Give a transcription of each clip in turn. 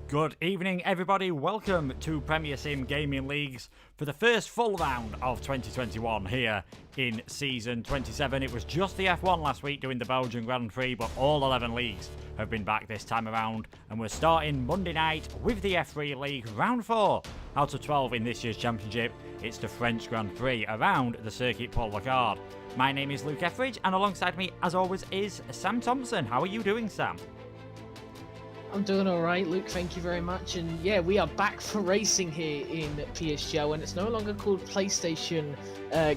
Good evening, everybody. Welcome to Premier Sim Gaming Leagues for the first full round of 2021 here in Season 27. It was just the F1 last week doing the Belgian Grand Prix, but all 11 leagues have been back this time around. And we're starting Monday night with the F3 League, round 4 out of 12 in this year's championship. It's the French Grand Prix around the circuit Paul Ricard. My name is Luke Etheridge, and alongside me, as always, is Sam Thompson. How are you doing, Sam? I'm doing all right, Luke. Thank you very much. And yeah, we are back for racing here in PSGL, and it's no longer called PlayStation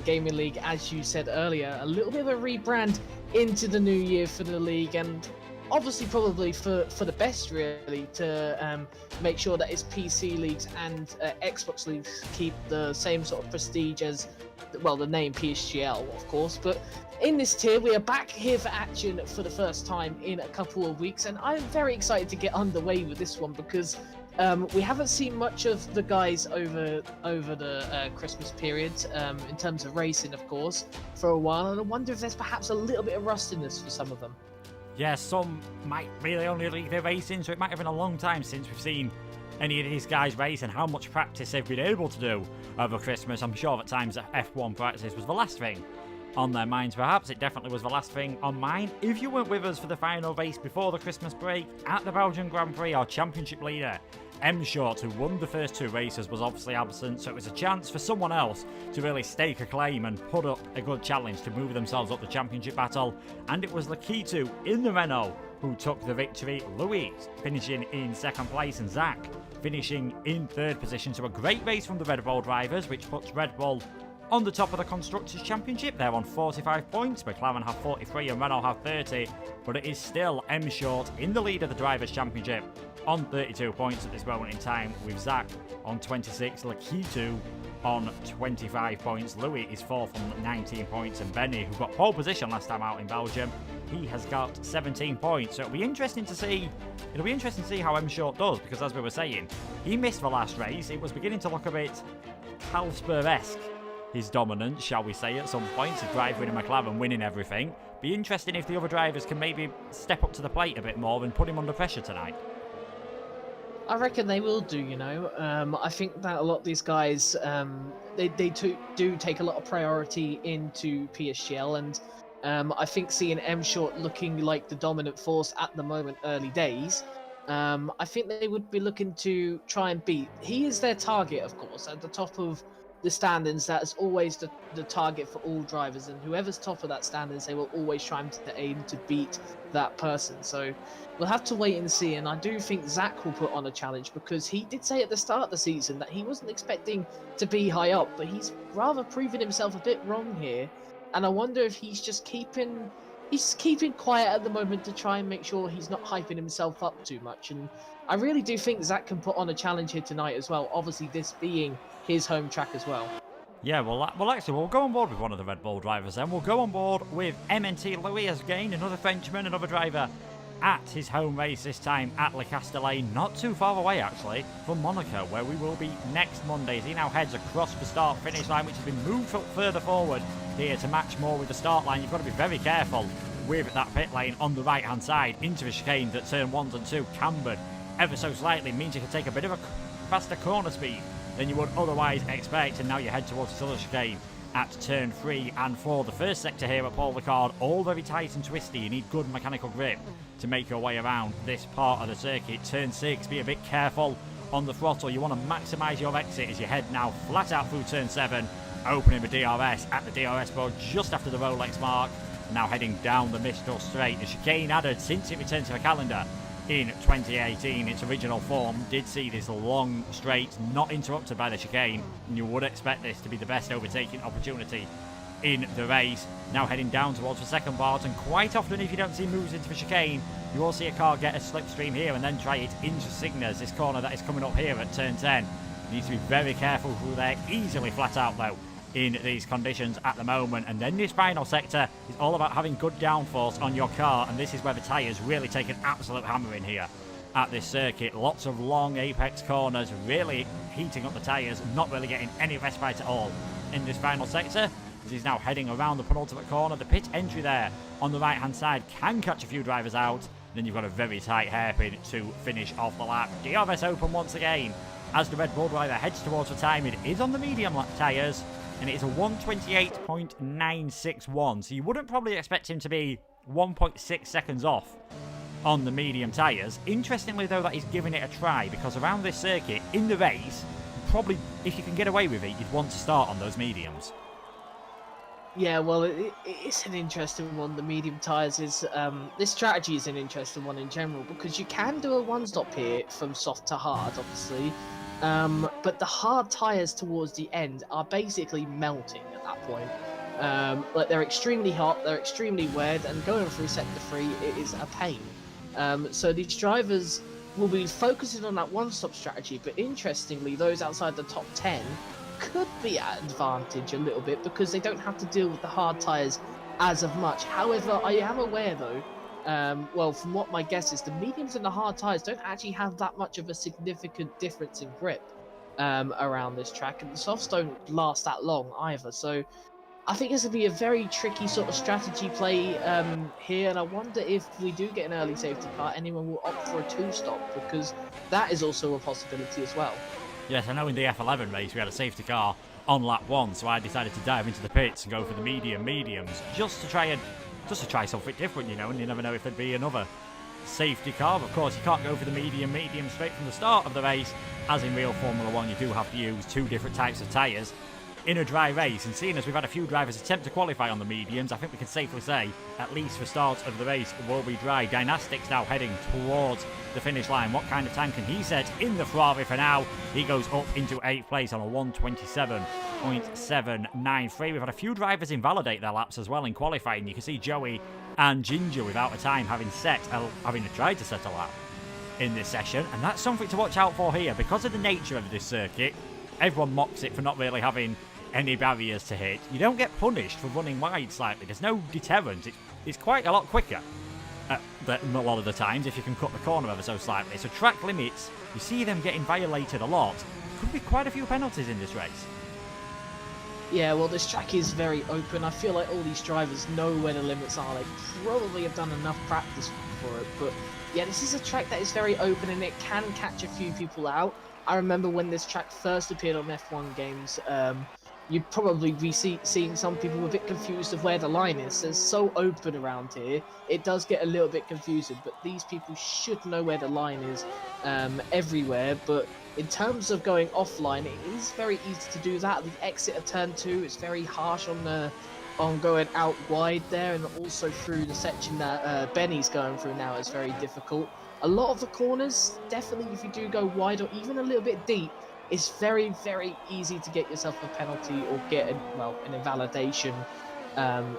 Gaming League, as you said earlier. A little bit of a rebrand into the new year for the league, and obviously probably for the best, really, to make sure that its PC leagues and Xbox leagues keep the same sort of prestige as, well, the name PSGL, of course. But in this tier, we are back here for action for the first time in a couple of weeks, and I'm very excited to get underway with this one because we haven't seen much of the guys over the Christmas period in terms of racing, of course, for a while, and I wonder if there's perhaps a little bit of rustiness for some of them. Yeah, some might really only leave their racing, so it might have been a long time since we've seen any of these guys race and how much practice they've been able to do over Christmas. I'm sure at times that F1 practice was the last thing on their minds. Perhaps it definitely was the last thing on mine. If you weren't with us for the final race before the Christmas break at the Belgian Grand Prix, our championship leader M Short, who won the first two races, was obviously absent, so it was a chance for someone else to really stake a claim and put up a good challenge to move themselves up the championship battle. And it was Lakitu in the Renault who took the victory. Louise finishing in second place, and Zach finishing in third position. So a great race from the Red Bull drivers, which puts Red Bull on the top of the Constructors' Championship. They're on 45 points, McLaren have 43 and Renault have 30, but it is still M Short in the lead of the Drivers' Championship on 32 points at this moment in time, with Zach on 26, Lakitu on 25 points. Louis is fourth on 19 points, and Benny, who got pole position last time out in Belgium, he has got 17 points. So it'll be interesting to see how M Short does, because as we were saying, he missed the last race. It was beginning to look a bit Calsper-esque, his dominance, shall we say, at some points, his driver in a McLaren winning everything. Be interesting if the other drivers can maybe step up to the plate a bit more and put him under pressure tonight. I reckon they will do, you know. I think that a lot of these guys, they do take a lot of priority into PSGL, and I think seeing M Short looking like the dominant force at the moment, early days, I think they would be looking to try and beat. He is their target, of course, at the top of the standings. That's always the target for all drivers, and whoever's top of that standings, they will always try to aim to beat that person. So we'll have to wait and see, and I do think Zach will put on a challenge, because he did say at the start of the season that he wasn't expecting to be high up, but he's rather proven himself a bit wrong here, and I wonder if he's just keeping quiet at the moment to try and make sure he's not hyping himself up too much. And I really do think Zach can put on a challenge here tonight as well, obviously this being his home track as well. Yeah, well actually, we'll go on board with one of the Red Bull drivers then. We'll go on board with MNT Louis again, another Frenchman, another driver at his home race, this time at Le Castellet, not too far away actually from Monaco, where we will be next Monday, as he now heads across the start-finish line, which has been moved further forward here to match more with the start line. You've got to be very careful with that pit lane on the right-hand side into the chicane that turn 1 and 2 cambered ever so slightly, means you can take a bit of a faster corner speed than you would otherwise expect, and now you head towards the other chicane at turn 3 and 4. The first sector here at Paul Ricard, all very tight and twisty. You need good mechanical grip to make your way around this part of the circuit. Turn 6, be a bit careful on the throttle. You want to maximise your exit as you head now flat out through turn 7, opening the DRS at the DRS board just after the Rolex mark. Now heading down the Mistral Straight. The chicane added since it returned to the calendar in 2018. Its original form did see this long straight not interrupted by the chicane, and you would expect this to be the best overtaking opportunity in the race. Now heading down towards the second part, and quite often if you don't see moves into the chicane, you will see a car get a slipstream here and then try it into Cygnus, this corner that is coming up here at turn 10. You need to be very careful through there, easily flat out though in these conditions at the moment. And then this final sector is all about having good downforce on your car, and this is where the tyres really take an absolute hammering here at this circuit. Lots of long apex corners, really heating up the tyres, not really getting any respite at all in this final sector. As he's now heading around the penultimate corner, the pit entry there on the right hand side can catch a few drivers out, Then you've got a very tight hairpin to finish off the lap. DRS open once again as the Red Bull driver heads towards the time. It is on the medium tyres, and it is a 1:28.961. So you wouldn't probably expect him to be 1.6 seconds off on the medium tyres. Interestingly, though, that he's giving it a try, because around this circuit, in the race, probably, if you can get away with it, you'd want to start on those mediums. Yeah, well, it's an interesting one. The medium tyres is... this strategy is an interesting one in general, because you can do a one-stop here from soft to hard, obviously. But the hard tyres towards the end are basically melting at that point. Like, they're extremely hot, they're extremely wet, and going through sector 3, it is a pain. So these drivers will be focusing on that one-stop strategy, but interestingly, those outside the top 10 could be at advantage a little bit because they don't have to deal with the hard tyres as of much. However, I am aware though, well, from what my guess is, the mediums and the hard tyres don't actually have that much of a significant difference in grip around this track, and the softs don't last that long either. So I think this will be a very tricky sort of strategy play here, and I wonder if we do get an early safety car, anyone will opt for a two-stop, because that is also a possibility as well. Yes, I know in the F11 race we had a safety car on lap 1, so I decided to dive into the pits and go for the mediums, just to try something different, you know, and you never know if there'd be another safety car. But of course, you can't go for the medium straight from the start of the race, as in real Formula 1 you do have to use two different types of tyres in a dry race, and seeing as we've had a few drivers attempt to qualify on the mediums, I think we can safely say, at least for start of the race, will be dry. Dynastic's now heading towards the finish line. What kind of time can he set in the Ferrari for now? He goes up into 8th place on a 1:27.793. We've had a few drivers invalidate their laps as well in qualifying. You can see Joey and Ginger without a time having tried to set a lap in this session, and that's something to watch out for here. Because of the nature of this circuit, everyone mocks it for not really having any barriers to hit. You don't get punished for running wide slightly. There's no deterrent. It's quite a lot quicker a lot of the times if you can cut the corner ever so slightly. So track limits, you see them getting violated a lot. Could be quite a few penalties in this race. Yeah, well, this track is very open. I feel like all these drivers know where the limits are. They probably have done enough practice for it. But yeah, this is a track that is very open, and it can catch a few people out. I remember when this track first appeared on F1 games, you'd probably be seeing some people a bit confused of where the line is. It's so open around here, it does get a little bit confusing, but these people should know where the line is everywhere. But in terms of going offline, it is very easy to do that. The exit of turn 2 is very harsh on going out wide there, and also through the section that Benny's going through now is very difficult. A lot of the corners, definitely if you do go wide or even a little bit deep, it's very, very easy to get yourself a penalty or get an invalidation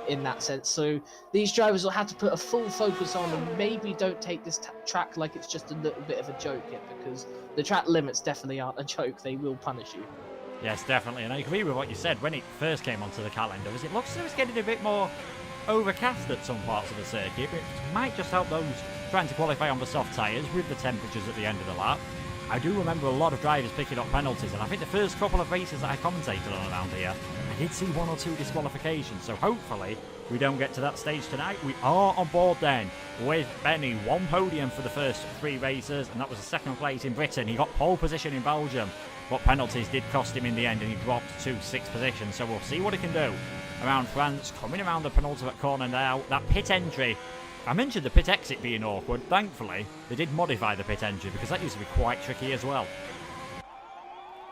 in that sense. So these drivers will have to put a full focus on and maybe don't take this track like it's just a little bit of a joke yet, because the track limits definitely aren't a joke. They will punish you. Yes, definitely. And I agree with what you said when it first came onto the calendar, as it looks as though it's getting a bit more overcast at some parts of the circuit, which might just help those trying to qualify on the soft tyres with the temperatures at the end of the lap. I do remember a lot of drivers picking up penalties, and I think the first couple of races that I commentated on around here, I did see 1 or 2 disqualifications, so hopefully we don't get to that stage tonight. We are on board then with Benny. 1 podium for the first 3 races, and that was a 2nd place in Britain. He got pole position in Belgium, but penalties did cost him in the end, and he dropped to 6th position, so we'll see what he can do around France. Coming around the penultimate corner now, that pit entry. I mentioned the pit exit being awkward. Thankfully, they did modify the pit entry, because that used to be quite tricky as well.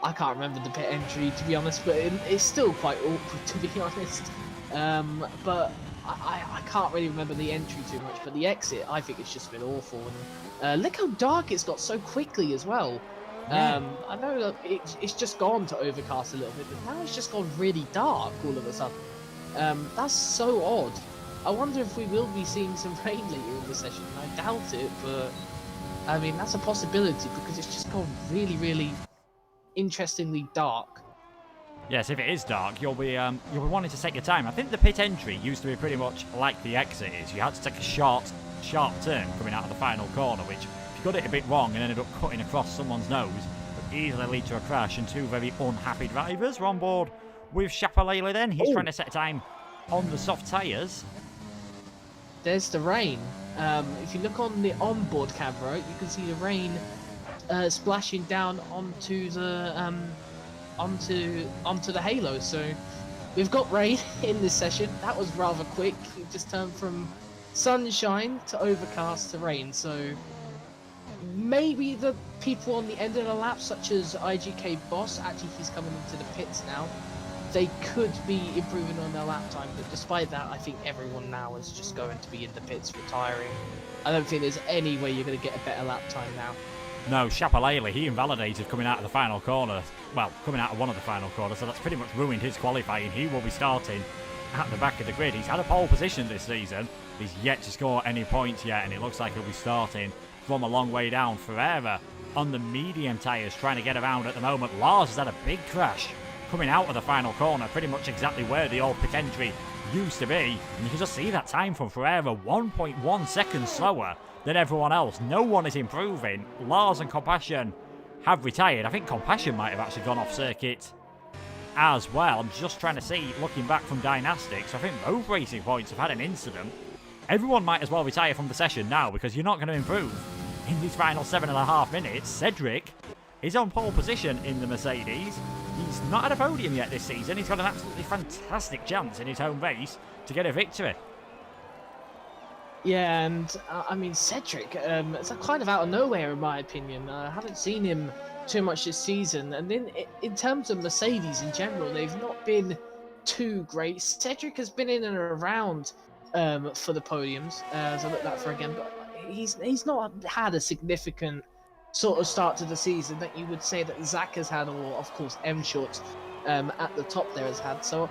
I can't remember the pit entry, to be honest, but it's still quite awkward, to be honest. But I can't really remember the entry too much, but the exit, I think it's just been awful. And look how dark it's got so quickly as well. Yeah. I know that it's just gone to overcast a little bit, but now it's just gone really dark all of a sudden. That's so odd. I wonder if we will be seeing some rain later in the session. I doubt it, but I mean, that's a possibility, because it's just gone really, really interestingly dark. Yes, if it is dark, you'll be wanting to take your time. I think the pit entry used to be pretty much like the exit is. You had to take a sharp turn coming out of the final corner, which, if you got it a bit wrong and ended up cutting across someone's nose, would easily lead to a crash, and 2 very unhappy drivers are on board with Chappellele then. He's trying to set a time on the soft tyres. There's the rain. If you look on the onboard camera, you can see the rain splashing down onto the halo. So we've got rain in this session. That was rather quick. It just turned from sunshine to overcast to rain. So maybe the people on the end of the lap, such as IGK Boss, actually he's coming into the pits now, they could be improving on their lap time, but despite that, I think everyone now is just going to be in the pits retiring. I don't think there's any way you're going to get a better lap time now. No, Shapalele, he invalidated coming out of the final corner. Well, coming out of one of the final corners, so that's pretty much ruined his qualifying. He will be starting at the back of the grid. He's had a pole position this season. He's yet to score any points yet, and it looks like he'll be starting from a long way down. Ferreira on the medium tyres trying to get around at the moment. Lars has had a big crash coming out of the final corner, pretty much exactly where the old pit entry used to be. And you can just see that time from Ferreira, 1.1 seconds slower than everyone else. No one is improving. Lars and Compassion have retired. I think Compassion might have actually gone off circuit as well. I'm just trying to see, looking back from Dynastics, I think both Racing Points have had an incident. Everyone might as well retire from the session now because you're not going to improve in these final 7.5 minutes. Cedric is on pole position in the Mercedes. He's not had a podium yet this season. He's got an absolutely fantastic chance in his home race to get a victory. Yeah, and I mean, Cedric, it's kind of out of nowhere in my opinion. I haven't seen him too much this season. And then in terms of Mercedes in general, they've not been too great. Cedric has been in and around for the podiums, as I look that for again, but he's not had a significant sort of start to the season that you would say that Zach has had, or of course M-Short at the top there has had. So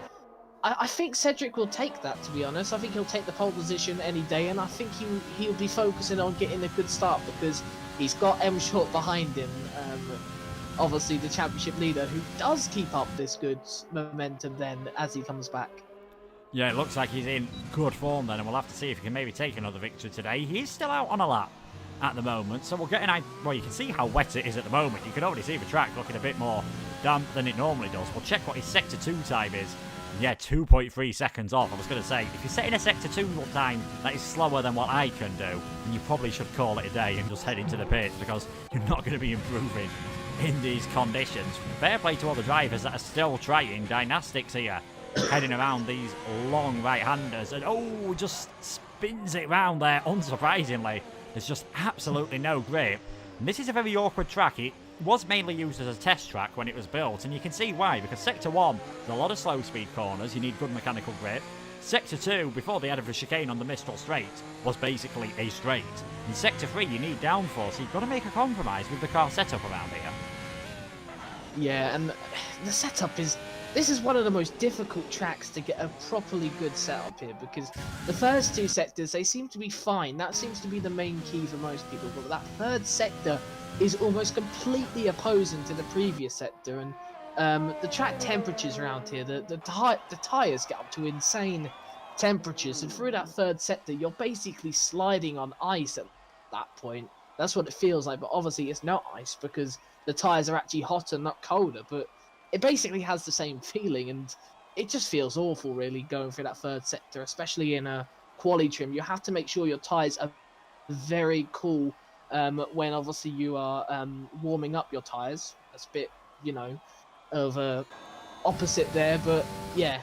I think Cedric will take that, to be honest. I think he'll take the pole position any day, and I think he'll be focusing on getting a good start because he's got M-Short behind him, obviously the championship leader, who does keep up this good momentum then as he comes back. Yeah, it looks like he's in good form then, and we'll have to see if he can maybe take another victory today. He's still out on a lap at the moment, so we'll get an idea. Well, you can see how wet it is at the moment. You can already see the track looking a bit more damp than it normally does. We'll check what his Sector 2 time is. Yeah, 2.3 seconds off. I was going to say, if you're setting a Sector 2 time that is slower than what I can do, then you probably should call it a day and just head into the pits because you're not going to be improving in these conditions. Fair play to all the drivers that are still trying. Dynastics here, heading around these long right-handers, and oh, just spins it round there, unsurprisingly. There's just absolutely no grip. And this is a very awkward track. It was mainly used as a test track when it was built, and you can see why, because Sector 1, there's a lot of slow speed corners, you need good mechanical grip. Sector 2, before they added the chicane on the Mistral Straight, was basically a straight. In Sector 3, you need downforce, so you've got to make a compromise with the car setup around here. Yeah, and the setup is... This is one of the most difficult tracks to get a properly good setup here, because the first two sectors, they seem to be fine. That seems to be the main key for most people, but that third sector is almost completely opposing to the previous sector, and the track temperatures around here, the tyres get up to insane temperatures, and through that third sector, you're basically sliding on ice at that point. That's what it feels like, but obviously it's not ice, because the tyres are actually hotter, not colder, but it basically has the same feeling, and it just feels awful, really, going through that third sector, especially in a quali trim. You have to make sure your tyres are very cool when, obviously, you are warming up your tyres. That's a bit, of a opposite there, but yeah,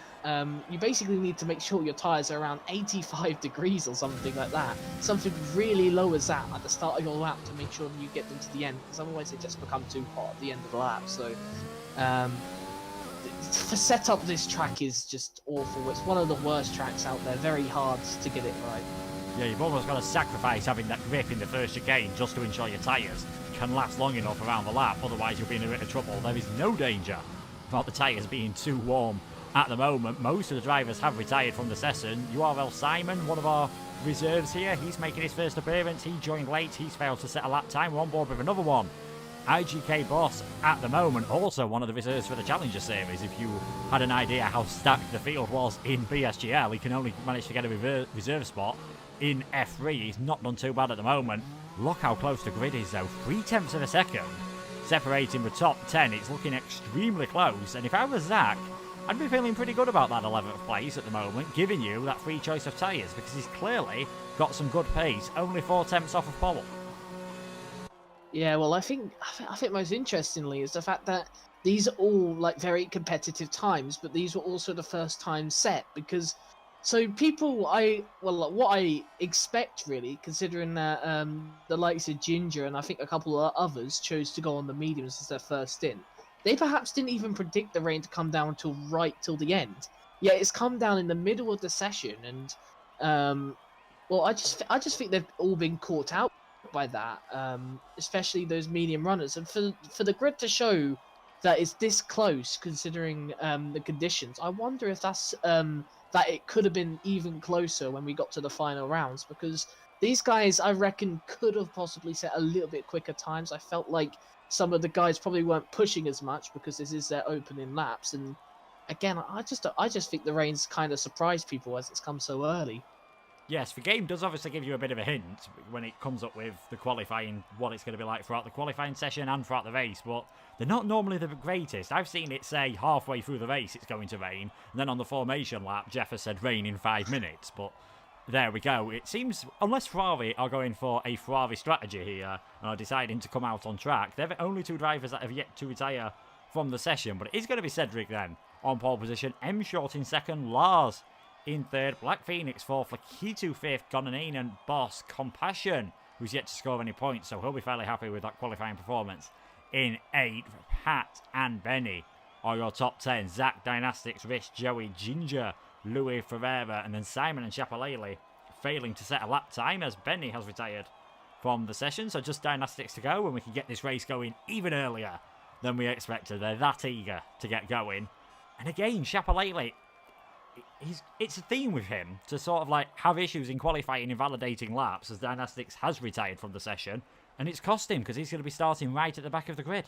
you basically need to make sure your tyres are around 85 degrees or something like that. Something really low as that at the start of your lap to make sure that you get them to the end, because otherwise they just become too hot at the end of the lap. So for setup, this track is just awful. It's one of the worst tracks out there, very hard to get it right. Yeah, you've almost got to sacrifice having that grip in the first chicane just to ensure your tyres can last long enough around the lap, otherwise you'll be in a bit of trouble. There is no danger about the tyres being too warm at the moment. Most of the drivers have retired from the session. URL Simon, one of our reserves here, he's making his first appearance. He joined late, he's failed to set a lap time. We're on board with another one. IGK Boss at the moment, also one of the reserves for the Challenger Series. If you had an idea how stacked the field was in PSGL, he can only manage to get a reserve spot in F3. He's not done too bad at the moment. Look how close the grid is though, 0.3 of a second separating the top 10. It's looking extremely close, and if I was Zach, I'd be feeling pretty good about that 11th place at the moment, giving you that free choice of tyres, because he's clearly got some good pace, only 4 tenths off of pole. Yeah, well, I think most interestingly is the fact that these are all like very competitive times, but these were also the first time set because so what I expect really, considering that the likes of Ginger and I think a couple of others chose to go on the mediums as their first stint, they perhaps didn't even predict the rain to come down till the end. Yeah, it's come down in the middle of the session, and well, I just think they've all been caught out by that, especially those medium runners, and for the grid to show that it's this close, considering the conditions. I wonder if that's that it could have been even closer when we got to the final rounds, because these guys, I reckon, could have possibly set a little bit quicker times. I felt like some of the guys probably weren't pushing as much because this is their opening laps, and again, I just think the rain's kind of surprised people as it's come so early. Yes, the game does obviously give you a bit of a hint when it comes up with the qualifying, what it's going to be like throughout the qualifying session and throughout the race, but they're not normally the greatest. I've seen it say halfway through the race it's going to rain, and then on the formation lap, Jeff has said rain in 5 minutes, but there we go. It seems, unless Ferrari are going for a Ferrari strategy here and are deciding to come out on track, they're the only two drivers that have yet to retire from the session, but it is going to be Cedric then on pole position, M Short in second, Lars in third, Black Phoenix fourth, Lakitu fifth, Gonanine and Boss Compassion, who's yet to score any points, so he'll be fairly happy with that qualifying performance. In eighth, Pat and Benny are your top 10. Zach, Dynastics, Rich, Joey, Ginger, Louis Ferreira, and then Simon and Chapalele failing to set a lap time as Benny has retired from the session. So just Dynastics to go, and we can get this race going even earlier than we expected. They're that eager to get going. And again, Chapalele, it's a theme with him to sort of like have issues in qualifying and validating laps as Dynastics has retired from the session, and it's cost him because he's going to be starting right at the back of the grid.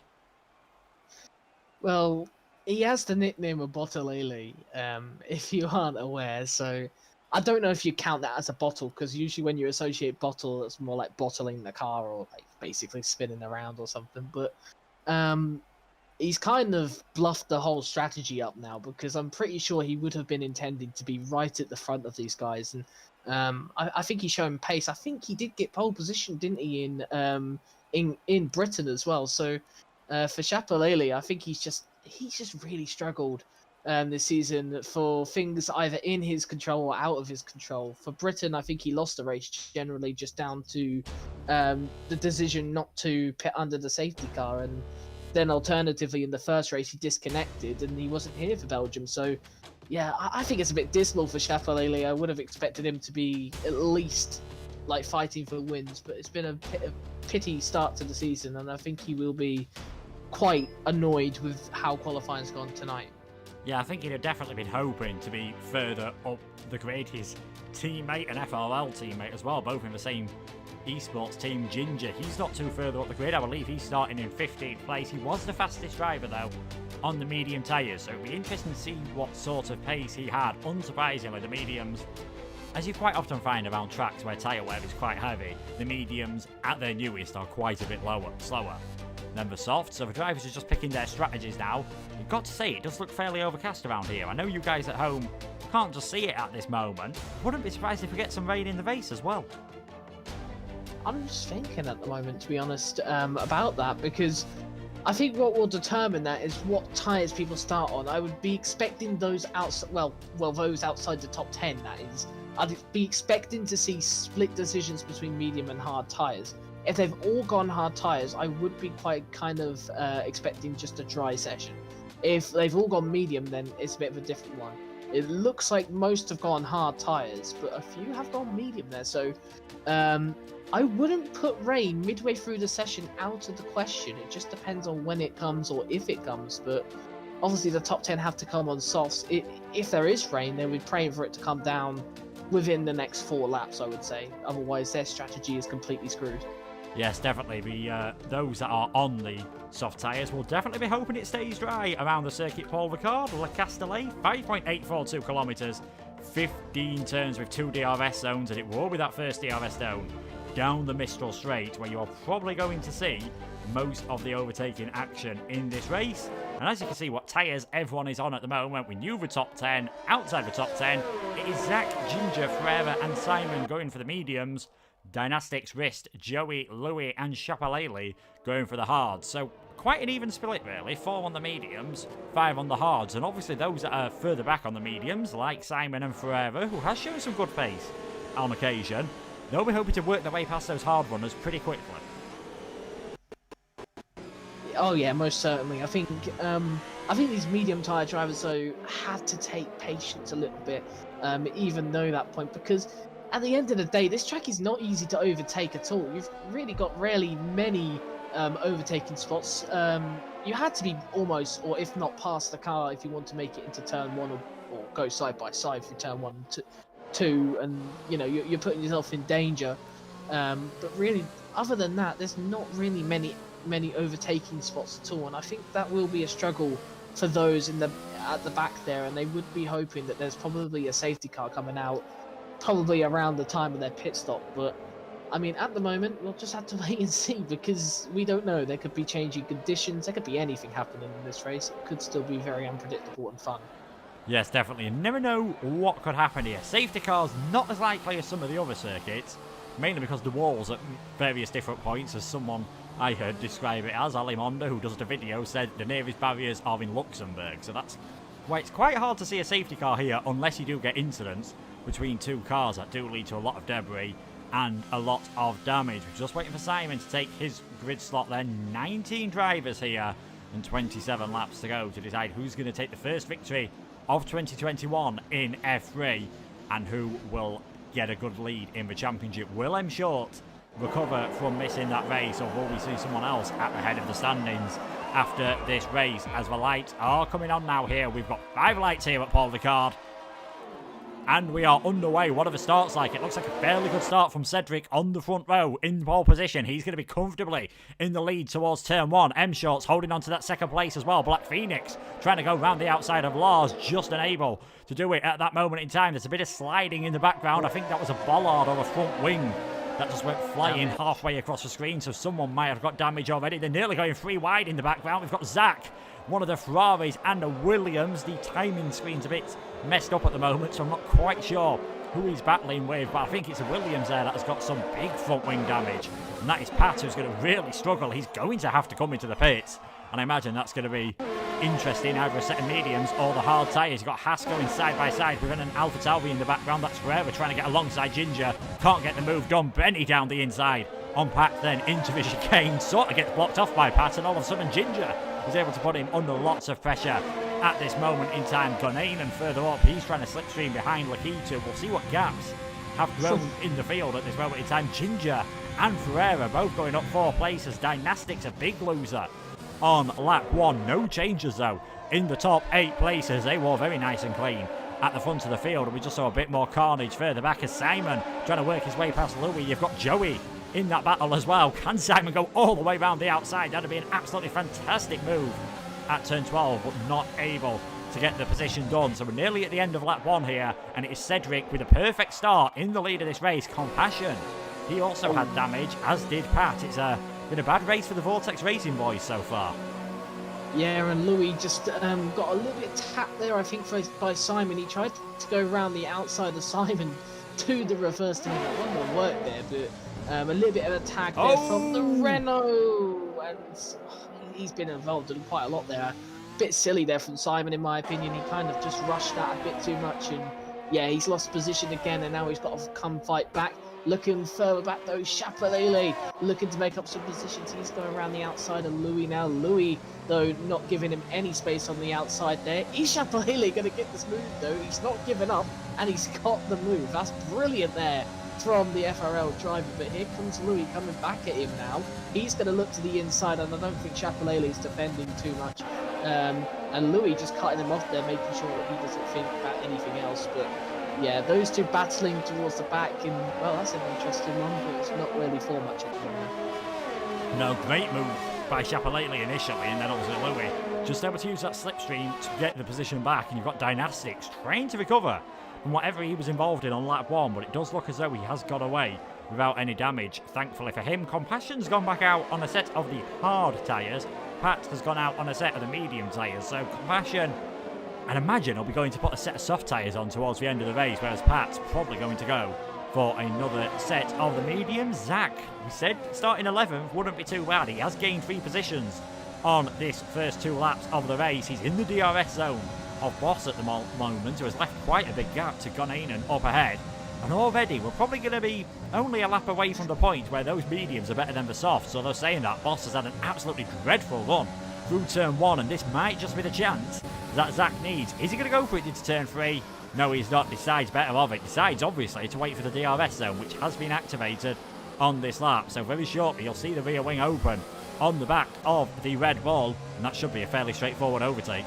Well, he has the nickname of Bottalele, if you aren't aware, so I don't know if you count that as a bottle, because usually when you associate bottle, it's more like bottling the car or like basically spinning around or something, but he's kind of bluffed the whole strategy up now, because I'm pretty sure he would have been intending to be right at the front of these guys, and I think he's showing pace. I think he did get pole position, didn't he, in Britain as well. So for Chapalele, I think he's just really struggled this season for things either in his control or out of his control. For Britain, I think he lost the race generally just down to the decision not to pit under the safety car, and then alternatively in the first race he disconnected and he wasn't here for Belgium. So yeah, I think it's a bit dismal for Chapalele. I would have expected him to be at least like fighting for wins, but it's been a pity start to the season, and I think he will be quite annoyed with how qualifying's gone tonight. Yeah, I think he'd have definitely been hoping to be further up the grid. His teammate and FRL teammate as well, both in the same esports team, Ginger, he's not too further up the grid. I believe he's starting in 15th place. He was the fastest driver though on the medium tyres, so it'll be interesting to see what sort of pace he had. Unsurprisingly, the mediums, as you quite often find around tracks where tyre wear is quite heavy, the mediums at their newest are quite a bit slower than the softs, so the drivers are just picking their strategies now. You've got to say, it does look fairly overcast around here. I know you guys at home can't just see it at this moment. Wouldn't be surprised if we get some rain in the race as well. I'm just thinking at the moment, to be honest, about that, because I think what will determine that is what tyres people start on. I would be expecting those outside, those outside the top 10, that is. I'd be expecting to see split decisions between medium and hard tyres. If they've all gone hard tyres, I would be quite kind of expecting just a dry session. If they've all gone medium, then it's a bit of a different one. It looks like most have gone hard tyres, but a few have gone medium there, so I wouldn't put rain midway through the session out of the question. It just depends on when it comes or if it comes, but obviously the top 10 have to come on softs. If there is rain, then we're praying for it to come down within the next 4 laps, I would say. Otherwise, their strategy is completely screwed. Yes, definitely. Those that are on the soft tyres will definitely be hoping it stays dry around the circuit Paul Ricard. Le Castellet, 5.842 kilometres, 15 turns with 2 DRS zones, and it will be that first DRS zone down the Mistral Straight, where you are probably going to see most of the overtaking action in this race. And as you can see what tyres everyone is on at the moment, we knew the top 10. Outside the top 10, it is Zach, Ginger, Ferreira and Simon going for the mediums. Dynastics, Rist, Joey, Louis and Shapalele going for the hards. So quite an even split really. 4 on the mediums, 5 on the hards. And obviously those that are further back on the mediums, like Simon and Ferreira, who has shown some good pace on occasion, they'll be hoping to work their way past those hard runners pretty quickly. Oh yeah, most certainly. I think these medium tyre drivers though have to take patience a little bit, even though that point, because at the end of the day, this track is not easy to overtake at all. You've really got rarely many overtaking spots. You had to be almost, or if not past the car, if you want to make it into turn 1 or go side by side through turn 1 and 2, and you know you're putting yourself in danger. But really, other than that, there's not really many overtaking spots at all, and I think that will be a struggle for those at the back there, and they would be hoping that there's probably a safety car coming out probably around the time of their pit stop. But I mean, at the moment we'll just have to wait and see, because we don't know. There could be changing conditions, there could be anything happening in this race. It could still be very unpredictable and fun. Yes, definitely. You never know what could happen here. Safety cars not as likely as some of the other circuits, mainly because the walls at various different points, as someone I heard describe it as, Ali Monda, who does the video, said the nearest barriers are in Luxembourg. So that's why it's quite hard to see a safety car here unless you do get incidents between 2 cars that do lead to a lot of debris and a lot of damage. We're just waiting for Simon to take his grid slot there. 19 drivers here and 27 laps to go to decide who's going to take the first victory of 2021 in F3 and who will get a good lead in the championship. Will M. Short recover from missing that race, or will we see someone else at the head of the standings after this race? As the lights are coming on now here, we've got 5 lights here at Paul Ricard, and we are underway. What are the starts like? It looks like a fairly good start from Cedric on the front row in pole position. He's going to be comfortably in the lead towards turn 1. M. Short's holding on to that second place as well. Black Phoenix trying to go round the outside of Lars, just unable to do it at that moment in time. There's a bit of sliding in the background. I think that was a bollard or a front wing that just went flying halfway across the screen, so someone might have got damage already. They're nearly going 3 wide in the background. We've got Zach, one of the Ferraris, and a Williams. The timing screen's a bit messed up at the moment, so I'm not quite sure who he's battling with, but I think it's a Williams there that has got some big front wing damage, and that is Pat, who's going to really struggle. He's going to have to come into the pits, and I imagine that's going to be interesting, either a set of mediums or the hard tyres. You've got Haas going side by side with an Alpha Tauri in the background. That's Ferreira trying to get alongside Ginger. Can't get the move done. Benny down the inside on Pat, then into the chicane. Sort of gets blocked off by Pat, and all of a sudden Ginger is able to put him under lots of pressure at this moment in time. Gunane, and further up, he's trying to slipstream behind Lakita. We'll see what gaps have grown in the field at this moment in time. Ginger and Ferreira both going up 4 places. Dynastics a big loser on lap 1. No changes though in the top 8 places. They were very nice and clean at the front of the field, and we just saw a bit more carnage further back as Simon trying to work his way past Louis. You've got Joey in that battle as well. Can Simon go all the way around the outside? That'd be an absolutely fantastic move at turn 12, but not able to get the position done. So we're nearly at the end of lap 1 here, and it is Cedric with a perfect start in the lead of this race. Compassion, he also had damage, as did Pat. It's been a bad race for the Vortex Racing boys so far. Yeah, and Louis just got a little bit tapped there, I think, by Simon. He tried to go around the outside of Simon to the reverse to make one more work there, but a little bit of a tag there from the Renault, and he's been involved in quite a lot there. A bit silly there from Simon, in my opinion. He kind of just rushed that a bit too much, and yeah, he's lost position again, and now he's got to come fight back. Looking further back though, Chapalele looking to make up some positions. He's going around the outside of Louis now. Louis, though, not giving him any space on the outside there. Is Chapalele going to get this move though? He's not given up, and he's got the move. That's brilliant there from the FRL driver. But here comes Louis coming back at him now. He's going to look to the inside, and I don't think Chapalele is defending too much. And Louis just cutting him off there, making sure that he doesn't think about anything else. But yeah, those two battling towards the back, and well, that's an interesting one, but it's not really for much at the moment. No, great move by Chapalele initially, and then obviously Louis just able to use that slipstream to get the position back, and you've got Dynastics trying to recover from whatever he was involved in on lap 1, but it does look as though he has got away without any damage. Thankfully for him, Compassion's gone back out on a set of the hard tyres. Pat has gone out on a set of the medium tyres, so Compassion, and imagine he'll be going to put a set of soft tyres on towards the end of the race, whereas Pat's probably going to go for another set of the mediums. Zach, we said starting 11th wouldn't be too bad. He has gained 3 positions on this first 2 laps of the race. He's in the DRS zone of Boss at the moment, who has left quite a big gap to Gunnanen up ahead. And already we're probably going to be only a lap away from the point where those mediums are better than the softs. So they're saying that Boss has had an absolutely dreadful run through turn 1, and this might just be the chance that Zach needs. Is he going to go for it into turn 3? No, he's not. Decides better of it. Decides, obviously, to wait for the DRS zone, which has been activated on this lap. So very shortly, you'll see the rear wing open on the back of the Red Bull, and that should be a fairly straightforward overtake.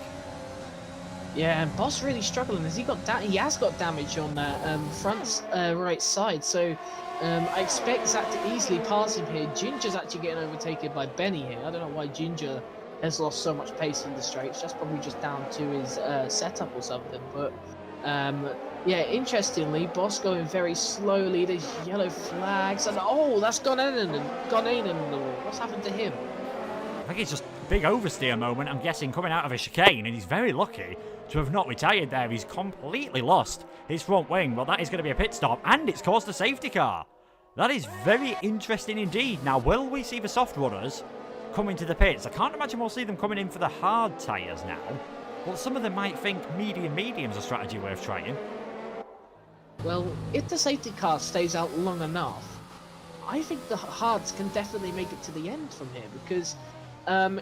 Yeah, and Boss really struggling. He has got damage on that front right side, so I expect Zach to easily pass him here. Ginger's actually getting overtaken by Benny here. I don't know why Ginger has lost so much pace in the straights. That's probably just down to his setup or something. But yeah, interestingly, Boss going very slowly. There's yellow flags, and oh, that's gone in. What's happened to him? I think it's just a big oversteer moment, I'm guessing, coming out of a chicane, and he's very lucky to have not retired there. He's completely lost his front wing. Well, that is going to be a pit stop, and it's caused a safety car. That is very interesting indeed. Now, will we see the soft runners come into the pits? I can't imagine we'll see them coming in for the hard tyres now. But some of them might think medium's a strategy worth trying. Well, if the safety car stays out long enough, I think the hards can definitely make it to the end from here, because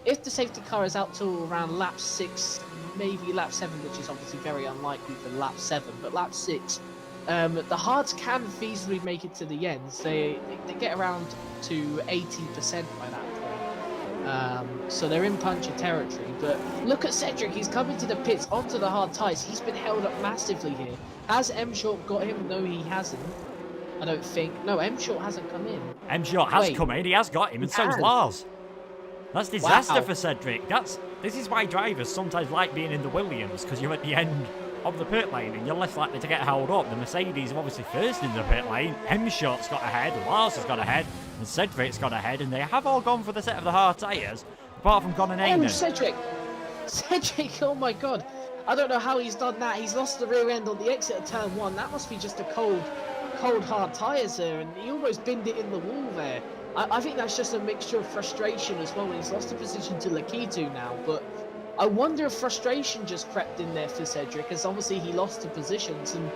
if the safety car is out till around lap 6, maybe lap 7, which is obviously very unlikely for lap 7, but lap 6, the hards can feasibly make it to the end. They get around to 80% by that point. So they're in punchy territory. But look at Cedric, he's coming to the pits onto the hard tyres. He's been held up massively here. Has M-Short got him? No, he hasn't. I don't think. No, M-Short hasn't come in. M-Short has come in, he has got him, and so's Lars. That's disaster for Cedric. This is why drivers sometimes like being in the Williams, because you're at the end of the pit lane and you're less likely to get held up. The Mercedes are obviously first in the pit lane. M-Short's got ahead, Lars has got ahead, and Cedric's got ahead, and they have all gone for the set of the hard tyres, apart from Gunnanen. Oh, Cedric, oh my god. I don't know how he's done that. He's lost the rear end on the exit of turn 1. That must be just a cold hard tyres there, and he almost binned it in the wall there. I think that's just a mixture of frustration as well. He's lost the position to Lakitu now, but I wonder if frustration just crept in there for Cedric, as obviously he lost the positions, and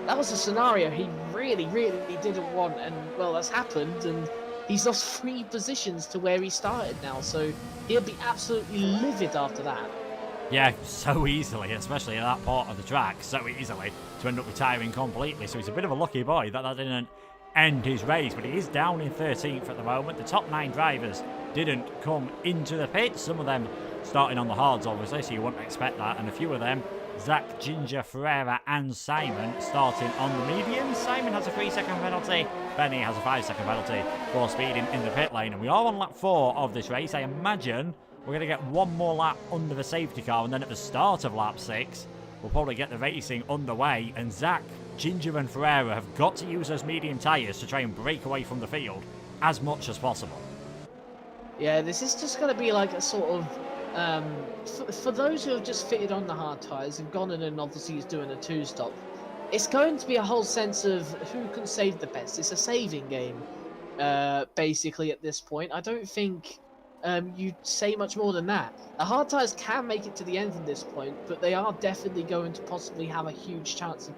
that was a scenario he really, really didn't want, and well, that's happened, and he's lost 3 positions to where he started now, so he'll be absolutely livid after that. Yeah, so easily, especially at that part of the track, so easily to end up retiring completely. So he's a bit of a lucky boy that didn't end his race, but he is down in 13th at the moment. The top 9 drivers didn't come into the pits, some of them starting on the hards, obviously, so you wouldn't expect that, and a few of them, Zach, Ginger, Ferreira and Simon, starting on the mediums. Simon has a 3-second penalty, Benny has a 5-second penalty for speeding in the pit lane, and we are on lap 4 of this race. I imagine we're going to get one more lap under the safety car, and then at the start of lap 6, we'll probably get the racing underway. And Zach, Ginger and Ferreira have got to use those medium tyres to try and break away from the field as much as possible. Yeah, this is just going to be like a sort of... for those who have just fitted on the hard tyres, and Gunnanen obviously is doing a 2-stop, it's going to be a whole sense of who can save the best. It's a saving game, basically, at this point. I don't think... you'd say much more than that. The hard tyres can make it to the end at this point, but they are definitely going to possibly have a huge chance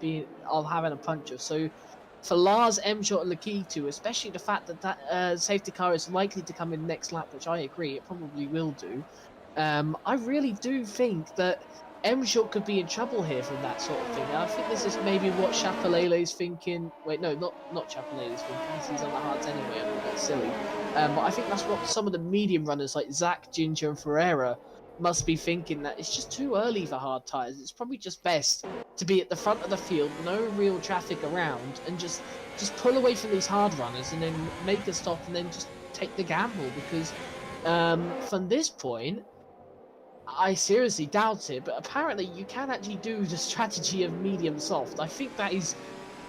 of having a puncher. So for Lars, M-Short and Lakitu, especially the fact that safety car is likely to come in next lap, which I agree, it probably will do. I really do think that M-Short could be in trouble here from that sort of thing. I think this is maybe what Chapelele's thinking. Wait, no, not Chapelele's thinking. He's on the hards anyway. I'm a bit silly. But I think that's what some of the medium runners like Zach, Ginger and Ferreira must be thinking, that it's just too early for hard tyres. It's probably just best to be at the front of the field, no real traffic around, and just pull away from these hard runners and then make a stop and then just take the gamble, because from this point, I seriously doubt it, but apparently you can actually do the strategy of medium soft. I think that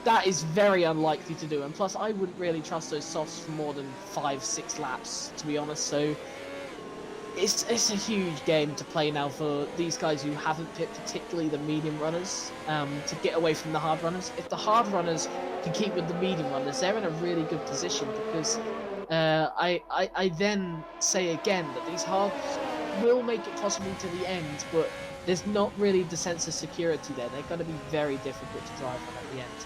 that is very unlikely to do. And plus, I wouldn't really trust those softs for more than 5-6 laps, to be honest. So it's a huge game to play now for these guys who haven't picked particularly the medium runners to get away from the hard runners. If the hard runners can keep with the medium runners, they're in a really good position because I then say again that these hards will make it possibly to the end, but there's not really the sense of security there. They're going to be very difficult to drive on at the end.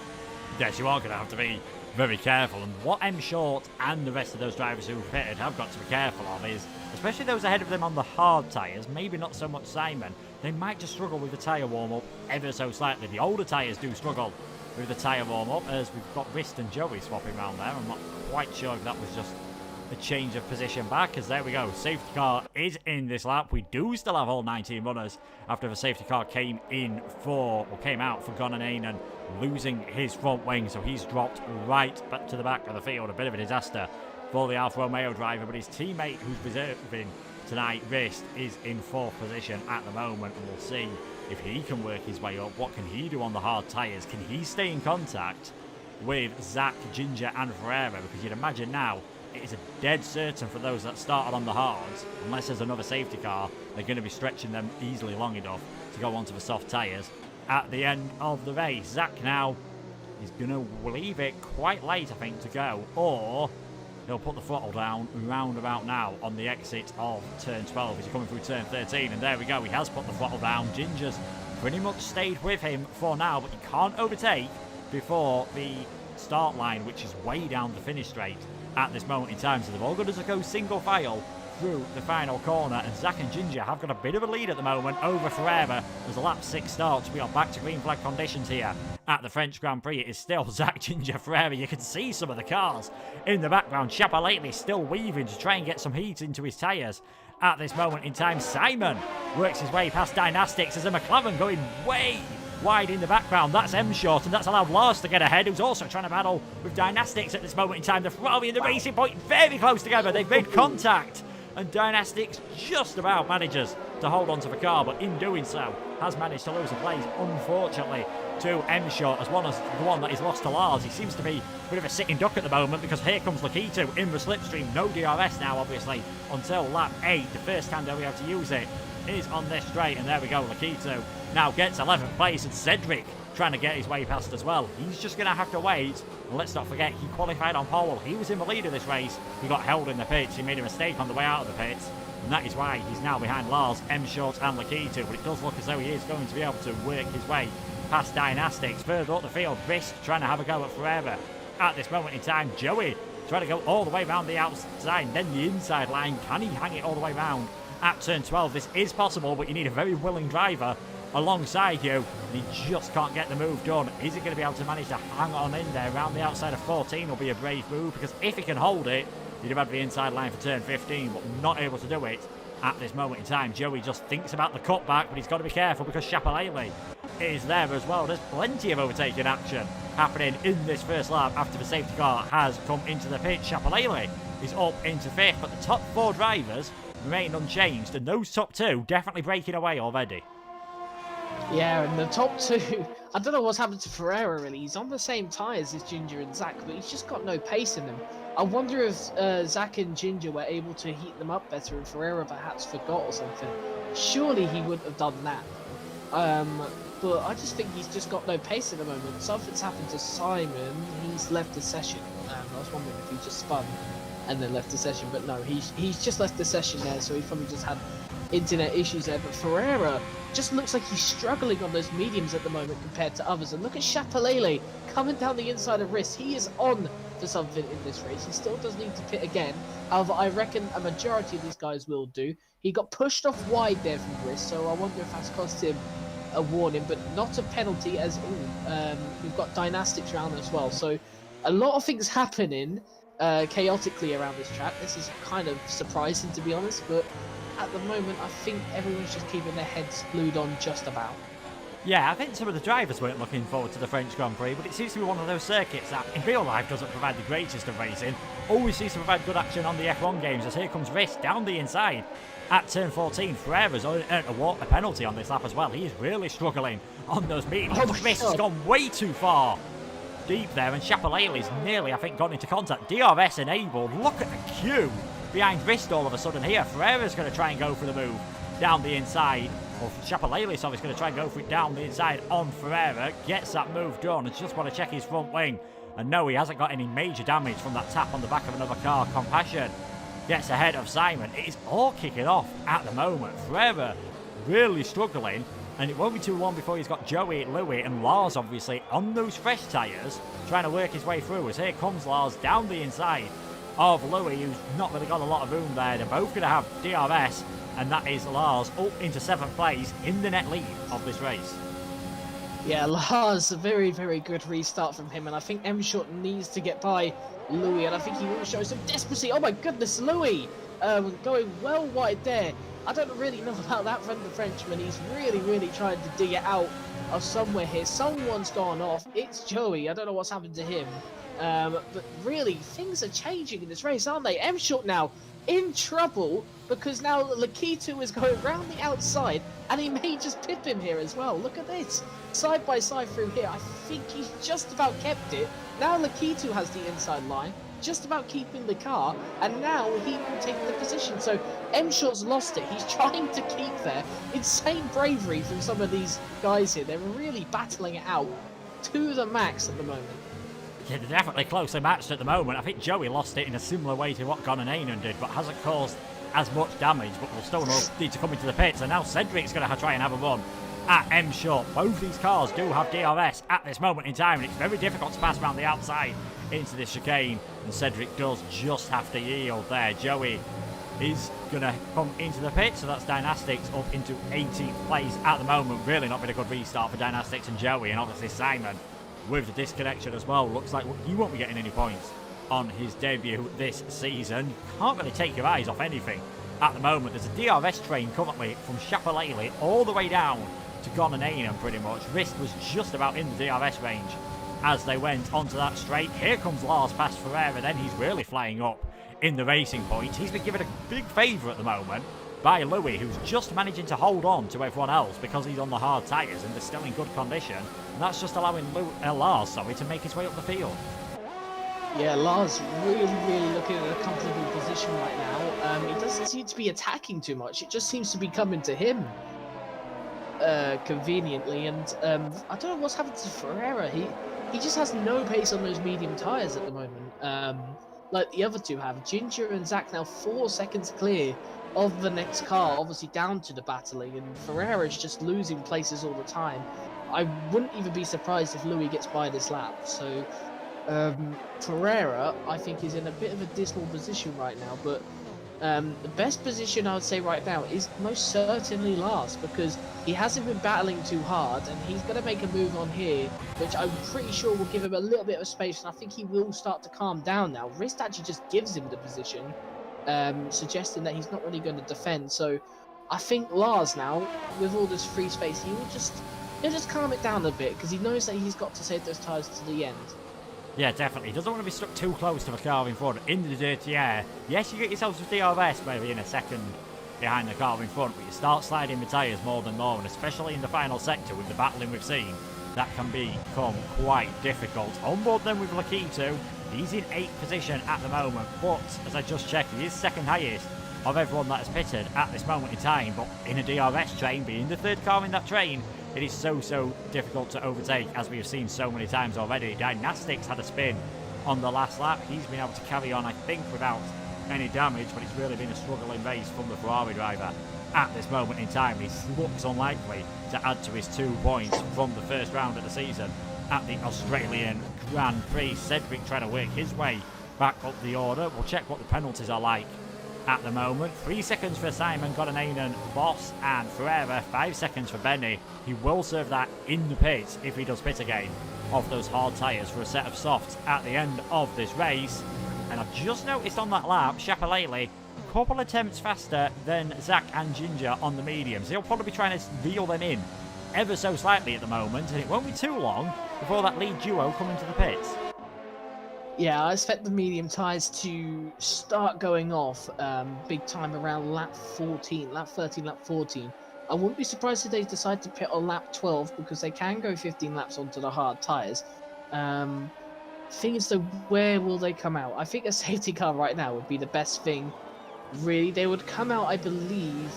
Yes, you are going to have to be very careful, and what M Short and the rest of those drivers who've pitted have got to be careful of is, especially those ahead of them on the hard tyres, maybe not so much Simon, they might just struggle with the tyre warm-up ever so slightly. The older tyres do struggle with the tyre warm-up, as we've got Rist and Joey swapping around there. I'm not quite sure if that was just a change of position back, as there we go, safety car is in this lap. We do still have all 19 runners after the safety car came out for Gonanen, losing his front wing, so he's dropped right back to the back of the field. A bit of a disaster for the Alfa Romeo driver, but his teammate who's reserving tonight, Rist, is in 4th position at the moment, and we'll see if he can work his way up. What can he do on the hard tyres? Can he stay in contact with Zach, Ginger and Ferreira? Because you'd imagine now it is a dead certain for those that started on the hards, unless there's another safety car, they're going to be stretching them easily long enough to go onto the soft tyres at the end of the race. Zach now is going to leave it quite late, I think, to go, or he'll put the throttle down round about now on the exit of turn 12. He's coming through turn 13, and there we go, he has put the throttle down. Ginger's pretty much stayed with him for now, but you can't overtake before the start line, which is way down the finish straight at this moment in time. So they've all got to go single file through the final corner, and Zach and Ginger have got a bit of a lead at the moment over Ferreira as the lap 6 starts. We are back to green flag conditions here at the French Grand Prix. It is still Zach, Ginger, Ferreira. You can see some of the cars in the background. Chapalele still weaving to try and get some heat into his tyres at this moment in time. Simon works his way past Dynastics as a McLaren going way wide in the background. That's M Short, and that's allowed Lars to get ahead, who's also trying to battle with Dynastics at this moment in time. The Ferrari and the Racing Point very close together. They've made contact, and Dynastics just about manages to hold onto the car, but in doing so has managed to lose a place, unfortunately, to M Short, as well as the one that is lost to Lars. He seems to be a bit of a sitting duck at the moment, because here comes Lakitu in the slipstream. No DRS now, obviously, until lap 8. The first time that we have to use it is on this straight, and there we go. Lakitu now gets 11th place, and Cedric trying to get his way past as well. He's just going to have to wait. And let's not forget, he qualified on pole. He was in the lead of this race. He got held in the pits. He made a mistake on the way out of the pits, and that is why he's now behind Lars, M Short and Lakitu. But it does look as though he is going to be able to work his way past Dynastics. Further up the field, Rist trying to have a go at Ferreira at this moment in time. Joey trying to go all the way around the outside, then the inside line. Can he hang it all the way around at turn 12? This is possible, but you need a very willing driver alongside you, and he just can't get the move done. Is he going to be able to manage to hang on in there? Around the outside of 14 will be a brave move, because if he can hold it, he'd have had the inside line for turn 15, but not able to do it at this moment in time. Joey just thinks about the cutback, but he's got to be careful because Chapalele is there as well. There's plenty of overtaking action happening in this first lap after the safety car has come into the pit. Chapalele is up into 5th, but the top 4 drivers remain unchanged, and those top 2 definitely breaking away already. Yeah, and the top 2, I don't know what's happened to Ferreira really. He's on the same tyres as Ginger and Zach, but he's just got no pace in him. I wonder if Zach and Ginger were able to heat them up better, and Ferreira perhaps forgot or something. Surely he wouldn't have done that. But I just think he's just got no pace at the moment. Something's happened to Simon. He's left the session. I was wondering if he just spun and then left the session, but no, he's just left the session there, so he probably just had internet issues there. But Ferreira just looks like he's struggling on those mediums at the moment compared to others. And look at Chapalele coming down the inside of Rist. He is on to something in this race. He still does need to pit again. However, I reckon a majority of these guys will do. He got pushed off wide there from Rist, so I wonder if that's cost him a warning, but not a penalty, as we've got Dynastics around as well. So a lot of things happening chaotically around this track. This is kind of surprising, to be honest, but at the moment I think everyone's just keeping their heads glued on just about. Yeah, I think some of the drivers weren't looking forward to the French Grand Prix, but it seems to be one of those circuits that in real life doesn't provide the greatest of racing, always seems to provide good action on the F1 games, as here comes Rist down the inside at turn 14. Ferreira's earned a penalty on this lap as well. He is really struggling on those mediums. Rist has gone way too far deep there, and Chapelele's nearly, I think, gone into contact. DRS enabled. Look at the queue behind Rist all of a sudden here. Ferreira's going to try and go for the move down the inside. Or Chapelele, so he's going to try and go for it down the inside on Ferreira. Gets that move done and just want to check his front wing. And no, he hasn't got any major damage from that tap on the back of another car. Compassion gets ahead of Simon. It is all kicking off at the moment. Ferreira really struggling. And it won't be too long before he's got Joey, Louis and Lars, obviously, on those fresh tyres, trying to work his way through. As here comes Lars down the inside of Louis, who's not really got a lot of room there. They're both going to have DRS, and that is Lars up into 7th place in the net lead of this race. Yeah, Lars, a very, very good restart from him, and I think M-Short needs to get by Louis, and I think he will show some desperacy. Oh my goodness, Louis going well wide there. I don't really know about that from the Frenchman. He's really, really trying to dig it out of somewhere here. Someone's gone off. It's Joey. I don't know what's happened to him. But really, things are changing in this race, aren't they? M-Short now in trouble because now Lakitu is going round the outside and he may just pip him here as well. Look at this. Side by side through here. I think he's just about kept it. Now Lakitu has the inside line, just about keeping the car, and now he will take the position. So M-Short's lost it. He's trying to keep there. Insane bravery from some of these guys here. They're really battling it out to the max at the moment. Yeah, they're definitely closely matched at the moment. I think Joey lost it in a similar way to what Gonanainen did, but hasn't caused as much damage. But we'll still need to come into the pits, and now Cedric's going to try and have a run at M-Short. Both these cars do have DRS at this moment in time, and it's very difficult to pass around the outside into this chicane, and Cedric does just have to yield there. Joey is going to come into the pit, so that's Dynastics up into 18th place at the moment. Really not been a good restart for Dynastics and Joey, and obviously Simon with the disconnection as well. Looks like he won't be getting any points on his debut this season. Can't really take your eyes off anything at the moment. There's a DRS train currently from Chapelele all the way down to Gonanainen pretty much. Rist was just about in the DRS range as they went onto that straight. Here comes Lars past Ferreira, then he's really flying up in the racing points. He's been given a big favour at the moment by Louis, who's just managing to hold on to everyone else because he's on the hard tyres and they're still in good condition. And that's just allowing Lars to make his way up the field. Yeah, Lars really, really looking at a comfortable position right now. He doesn't seem to be attacking too much. It just seems to be coming to him conveniently. And I don't know what's happened to Ferreira. He just has no pace on those medium tyres at the moment. Like the other two have. Ginger and Zach now 4 seconds clear of the next car, obviously down to the battling, and Ferreira's just losing places all the time. I wouldn't even be surprised if Louis gets by this lap. So Ferreira, I think, is in a bit of a dismal position right now, but the best position I would say right now is most certainly last, because he hasn't been battling too hard, and he's going to make a move on here, which I'm pretty sure will give him a little bit of space, and I think he will start to calm down now. Rist actually just gives him the position, suggesting that he's not really going to defend. So I think Lars now, with all this free space, he'll just calm it down a bit, because he knows that he's got to save those tyres to the end. Yeah, definitely. He doesn't want to be stuck too close to the car in front in the dirty air. Yes, you get yourself some DRS maybe in a second behind the car in front, but you start sliding the tyres more than more, and especially in the final sector with the battling we've seen, that can become quite difficult. On board then with Lakitu, he's in 8th position at the moment, but as I just checked, he is second highest of everyone that has pitted at this moment in time. But in a DRS train, being the third car in that train, it is so difficult to overtake, as we have seen so many times already. Dynastics had a spin on the last lap. He's been able to carry on, I think, without any damage, but it's really been a struggling race from the Ferrari driver at this moment in time. He looks unlikely to add to his 2 points from the first round of the season at the Australian Grand Prix. Cedric trying to work his way back up the order. We'll check what the penalties are like at the moment. 3 seconds for Simon Gonanainen, Boss and Ferreira. 5 seconds for Benny. He will serve that in the pits if he does pit again off those hard tyres for a set of softs at the end of this race. And I've just noticed on that lap, Chapelele a couple attempts faster than Zach and Ginger on the mediums. He'll probably be trying to reel them in ever so slightly at the moment, and it won't be too long before that lead duo come into the pits. Yeah, I expect the medium tyres to start going off big time around lap 14, lap 13, lap 14. I wouldn't be surprised if they decide to pit on lap 12, because they can go 15 laps onto the hard tyres. thing is, though, where will they come out? I think a safety car right now would be the best thing. Really, they would come out, I believe,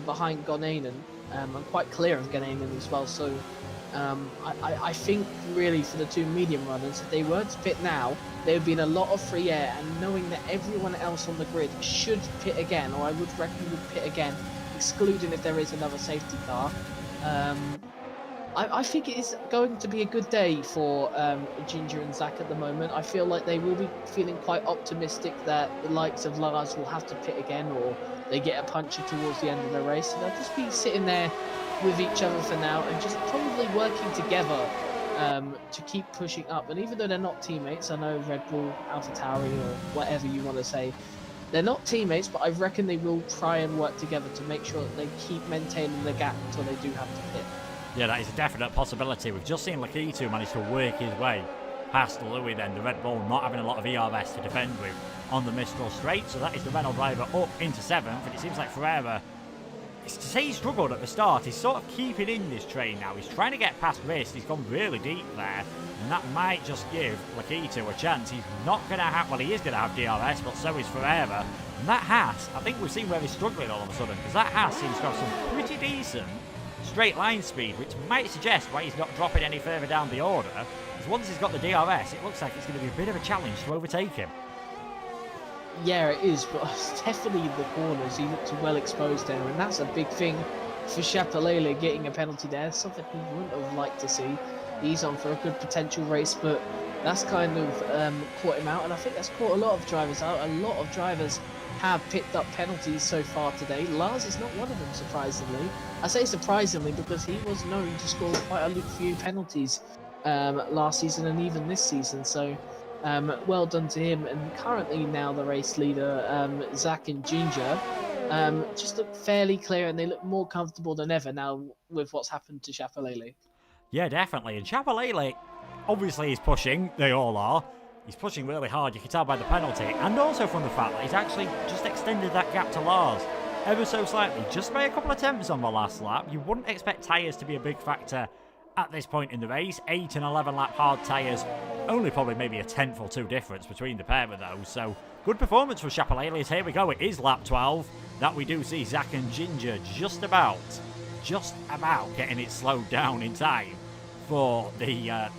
behind Gonainen. I'm quite clear of Gonainen as well. So I think really for the two medium runners, if they were to pit now, there would be in a lot of free air, and knowing that everyone else on the grid should pit again, or I would reckon would pit again, excluding if there is another safety car. I think it is going to be a good day for Ginger and Zach at the moment. I feel like they will be feeling quite optimistic that the likes of Lars will have to pit again, or they get a puncture towards the end of the race. And they'll just be sitting there with each other for now and just probably working together to keep pushing up. And even though they're not teammates, I know Red Bull, AlphaTauri, or whatever you want to say, they're not teammates, but I reckon they will try and work together to make sure that they keep maintaining the gap until they do have to pit. Yeah, that is a definite possibility. We've just seen Lakitu manage to work his way past Louis then, the Red Bull not having a lot of ERS to defend with on the Mistral Straight. So that is the Renault driver up into 7th, and it seems like Ferreira, to say he struggled at the start, he's sort of keeping in this train now. He's trying to get past Rist, he's gone really deep there, and that might just give Lakitu a chance. He's not going to have, well, he is going to have DRS, but so is Ferreira. And that Haas, I think we've seen where he's struggling all of a sudden, because that Haas seems to have some pretty decent straight line speed, which might suggest why he's not dropping any further down the order, because once he's got the DRS, it looks like it's going to be a bit of a challenge to overtake him. Yeah, it is, but definitely in the corners, he looks well exposed there, and that's a big thing for Chapelele getting a penalty there, something he wouldn't have liked to see. He's on for a good potential race, but that's kind of caught him out, and I think that's caught a lot of drivers out. A lot of drivers have picked up penalties so far today. Lars is not one of them, surprisingly. I say surprisingly because he was known to score quite a few penalties last season and even this season, so well done to him. And currently now the race leader, Zach and Ginger, just look fairly clear, and they look more comfortable than ever now with what's happened to Chapelele. Yeah, definitely. And Chapelele, obviously he's pushing, they all are. He's pushing really hard, you can tell by the penalty, and also from the fact that he's actually just extended that gap to Lars ever so slightly, just by a couple of attempts on the last lap. You wouldn't expect tyres to be a big factor at this point in the race. 8 and 11 lap hard tyres, only probably maybe a tenth or two difference between the pair of those, so good performance for Chapelele. Here we go, it is lap 12 that we do see Zach and Ginger just about getting it slowed down in time for the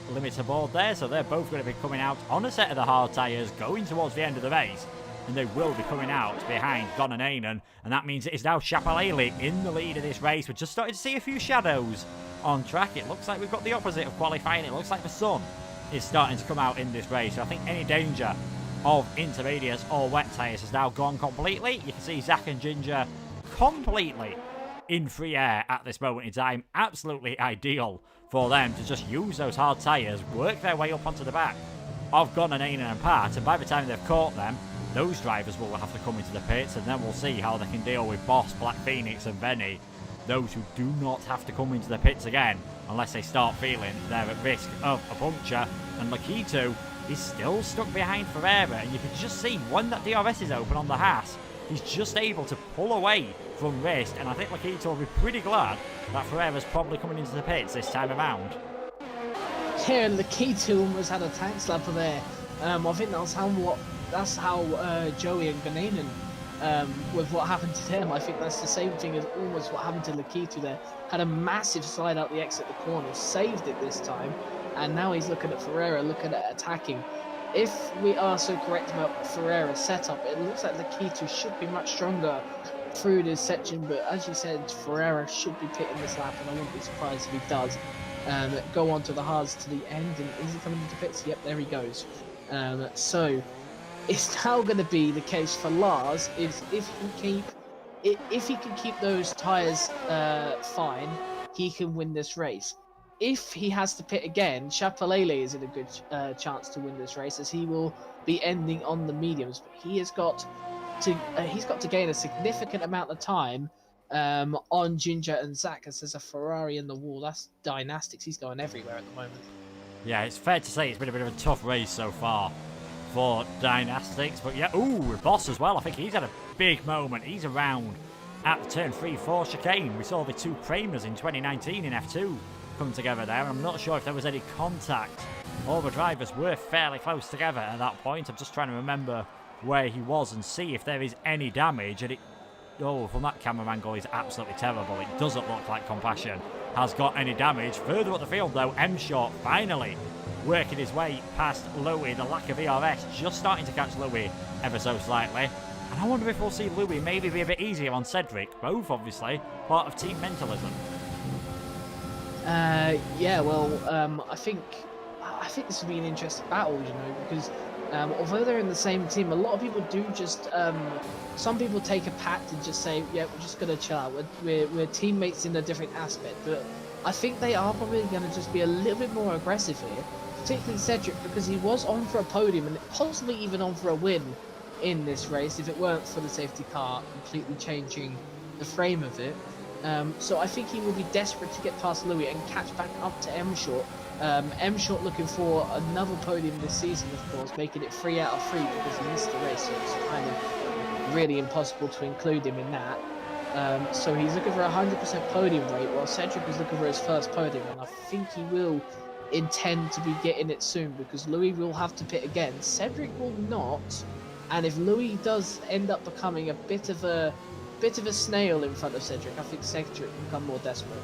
limiter board there, so they're both going to be coming out on a set of the hard tyres going towards the end of the race, and they will be coming out behind Gonainen, and that means it is now Chapelele in the lead of this race. We're just starting to see a few shadows on track. It looks like we've got the opposite of qualifying. It looks like the sun is starting to come out in this race, so I think any danger of intermediates or wet tyres has now gone completely. You can see Zach and Ginger completely in free air at this moment in time. Absolutely ideal for them to just use those hard tyres, work their way up onto the back of Gonainen and Pat, and by the time they've caught them, those drivers will have to come into the pits, and then we'll see how they can deal with Boss, Black Phoenix and Benny, those who do not have to come into the pits again unless they start feeling they're at risk of a puncture. And Lakitu is still stuck behind Ferreira, and you can just see when that DRS is open on the Haas, he's just able to pull away from Rist, and I think Lakitu will be pretty glad that Ferreira's probably coming into the pits this time around. Yeah, Lakitu almost had a tank slapper there. I think that's how Joey and Gonainen, with what happened to them, I think that's the same thing as almost what happened to Lakitu there. Had a massive slide out the exit the corner, saved it this time, and now he's looking at Ferreira, looking at attacking. If we are so correct about Ferreira's setup, it looks like Lakitu should be much stronger through this section, but as you said, Ferreira should be pitting this lap, and I wouldn't be surprised if he does. Go on to the hards to the end, and is he coming into pits? Yep, there he goes. So it's now going to be the case for Lars is if he can keep those tyres fine, he can win this race. If he has to pit again, Chapelele is in a good chance to win this race, as he will be ending on the mediums. But he has got to gain a significant amount of time on Ginger and Zach, as there's a Ferrari in the wall. That's Dynastics. He's going everywhere at the moment. Yeah, it's fair to say it's been a bit of a tough race so far for Dynastics, but yeah, Boss as well. I think he's had a big moment. He's around at the turn 3-4 chicane. We saw the two Kramers in 2019 in F2 come together there. I'm not sure if there was any contact All the drivers were fairly close together at that point. I'm just trying to remember where he was and see if there is any damage. And from that camera angle is absolutely terrible. It doesn't look like Compassion has got any damage. Further up the field though, M-Short finally working his way past Louis. The lack of ERS just starting to catch Louis ever so slightly. And I wonder if we'll see Louis maybe be a bit easier on Cedric. Both obviously part of team mentalism. Yeah, well, I think this will be an interesting battle, because although they're in the same team, a lot of people do just some people take a pact and just say, yeah, we're just gonna chill out. We're teammates in a different aspect, but I think they are probably gonna just be a little bit more aggressive here, particularly Cedric, because he was on for a podium and possibly even on for a win in this race if it weren't for the safety car completely changing the frame of it. So I think he will be desperate to get past Louis and catch back up to M-Short. M-Short looking for another podium this season, of course, making it 3 out of 3 because he missed the race, so it's kind of really impossible to include him in that. So he's looking for a 100% podium rate, while Cedric is looking for his first podium, and I think he will intend to be getting it soon because Louis will have to pit again. Cedric will not, and if Louis does end up becoming a bit of a snail in front of Cedric, I think Cedric will become more desperate.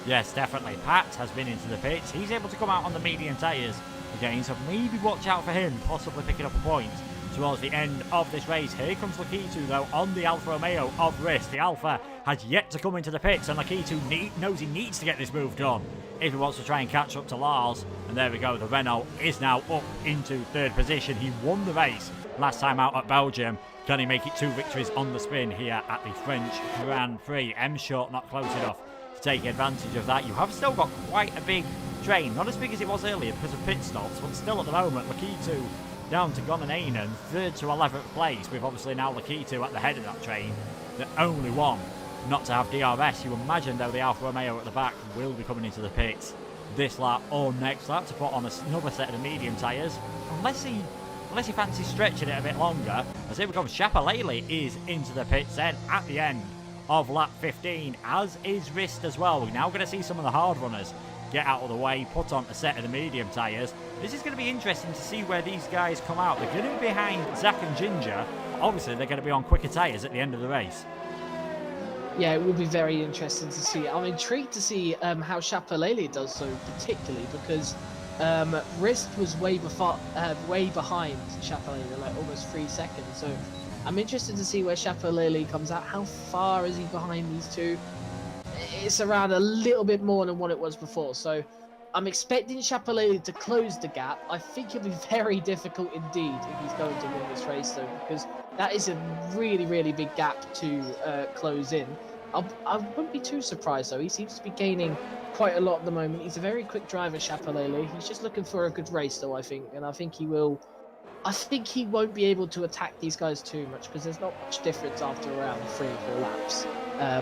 Yes, definitely. Pat has been into the pits. He's able to come out on the medium tyres again, so maybe watch out for him, possibly picking up a point towards the end of this race. Here comes Lakitu, though, on the Alfa Romeo of Rist. The Alfa has yet to come into the pits, and Lakitu knows he needs to get this move done if he wants to try and catch up to Lars. And there we go. The Renault is now up into third position. He won the race last time out at Belgium. Can he make it 2 victories on the spin here at the French Grand Prix? M-Short not close enough to take advantage of that. You have still got quite a big train. Not as big as it was earlier because of pit stops, but still at the moment, Lakitu down to Gonanainen, 3rd to 11th place, with obviously now Lakitu at the head of that train. The only one not to have DRS. You imagine, though, the Alfa Romeo at the back will be coming into the pits this lap or next lap to put on another set of the medium tyres. Unless he fancies stretching it a bit longer. As here we go, Chapelele is into the pits then at the end of lap 15, as is Rist as well. We're now going to see some of the hard runners get out of the way, put on a set of the medium tyres. This is going to be interesting to see where these guys come out. They're going to be behind Zach and Ginger. Obviously, they're going to be on quicker tyres at the end of the race. Yeah, it will be very interesting to see. I'm intrigued to see how Chapelele does so, particularly because Rist was way behind Chapelele, like almost 3 seconds. So I'm interested to see where Chapelele comes out. How far is he behind these two? It's around a little bit more than what it was before. So I'm expecting Chapelele to close the gap. I think it'll be very difficult indeed if he's going to win this race, though, because that is a really, really big gap to close in. I wouldn't be too surprised, though. He seems to be gaining quite a lot at the moment. He's a very quick driver, Chapelele. He's just looking for a good race, though, I think. And I think he will. I think he won't be able to attack these guys too much because there's not much difference after around 3 or 4 laps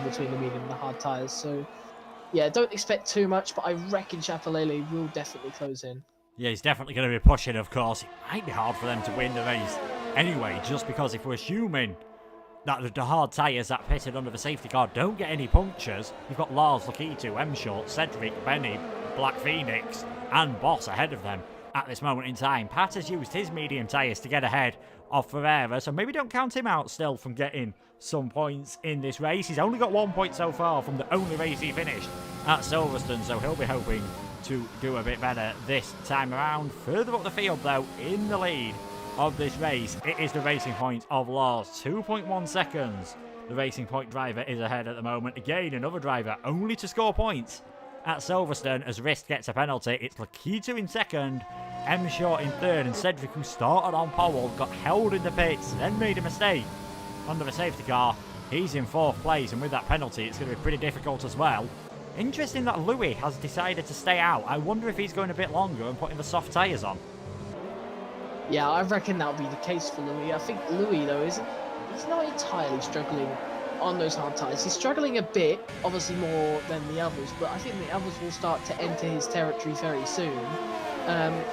between the medium and the hard tyres. So, yeah, don't expect too much, but I reckon Chapelele will definitely close in. Yeah, he's definitely going to be pushing, of course. It might be hard for them to win the race anyway, just because if we're assuming that the hard tyres that pitted under the safety car don't get any punctures, you've got Lars, Lakitu, M-Short, Cedric, Benny, Black Phoenix, and Boss ahead of them at this moment in time. Pat has used his medium tyres to get ahead of Ferreira, so maybe don't count him out still from getting some points in this race. He's only got 1 point so far from the only race he finished at Silverstone, so he'll be hoping to do a bit better this time around. Further up the field, though, in the lead of this race, it is the Racing Point of Lars. 2.1 seconds. The Racing Point driver is ahead at the moment. Again, another driver only to score points at Silverstone as Rist gets a penalty. It's Lakitu in second, M-Short in third, and Cedric, who started on pole, got held in the pits, then made a mistake under the safety car. He's in 4th place, and with that penalty, it's going to be pretty difficult as well. Interesting that Louis has decided to stay out. I wonder if he's going a bit longer and putting the soft tyres on. Yeah, I reckon that'll be the case for Louis. I think Louis, though, he's not entirely struggling on those hard tyres. He's struggling a bit, obviously more than the others, but I think the others will start to enter his territory very soon.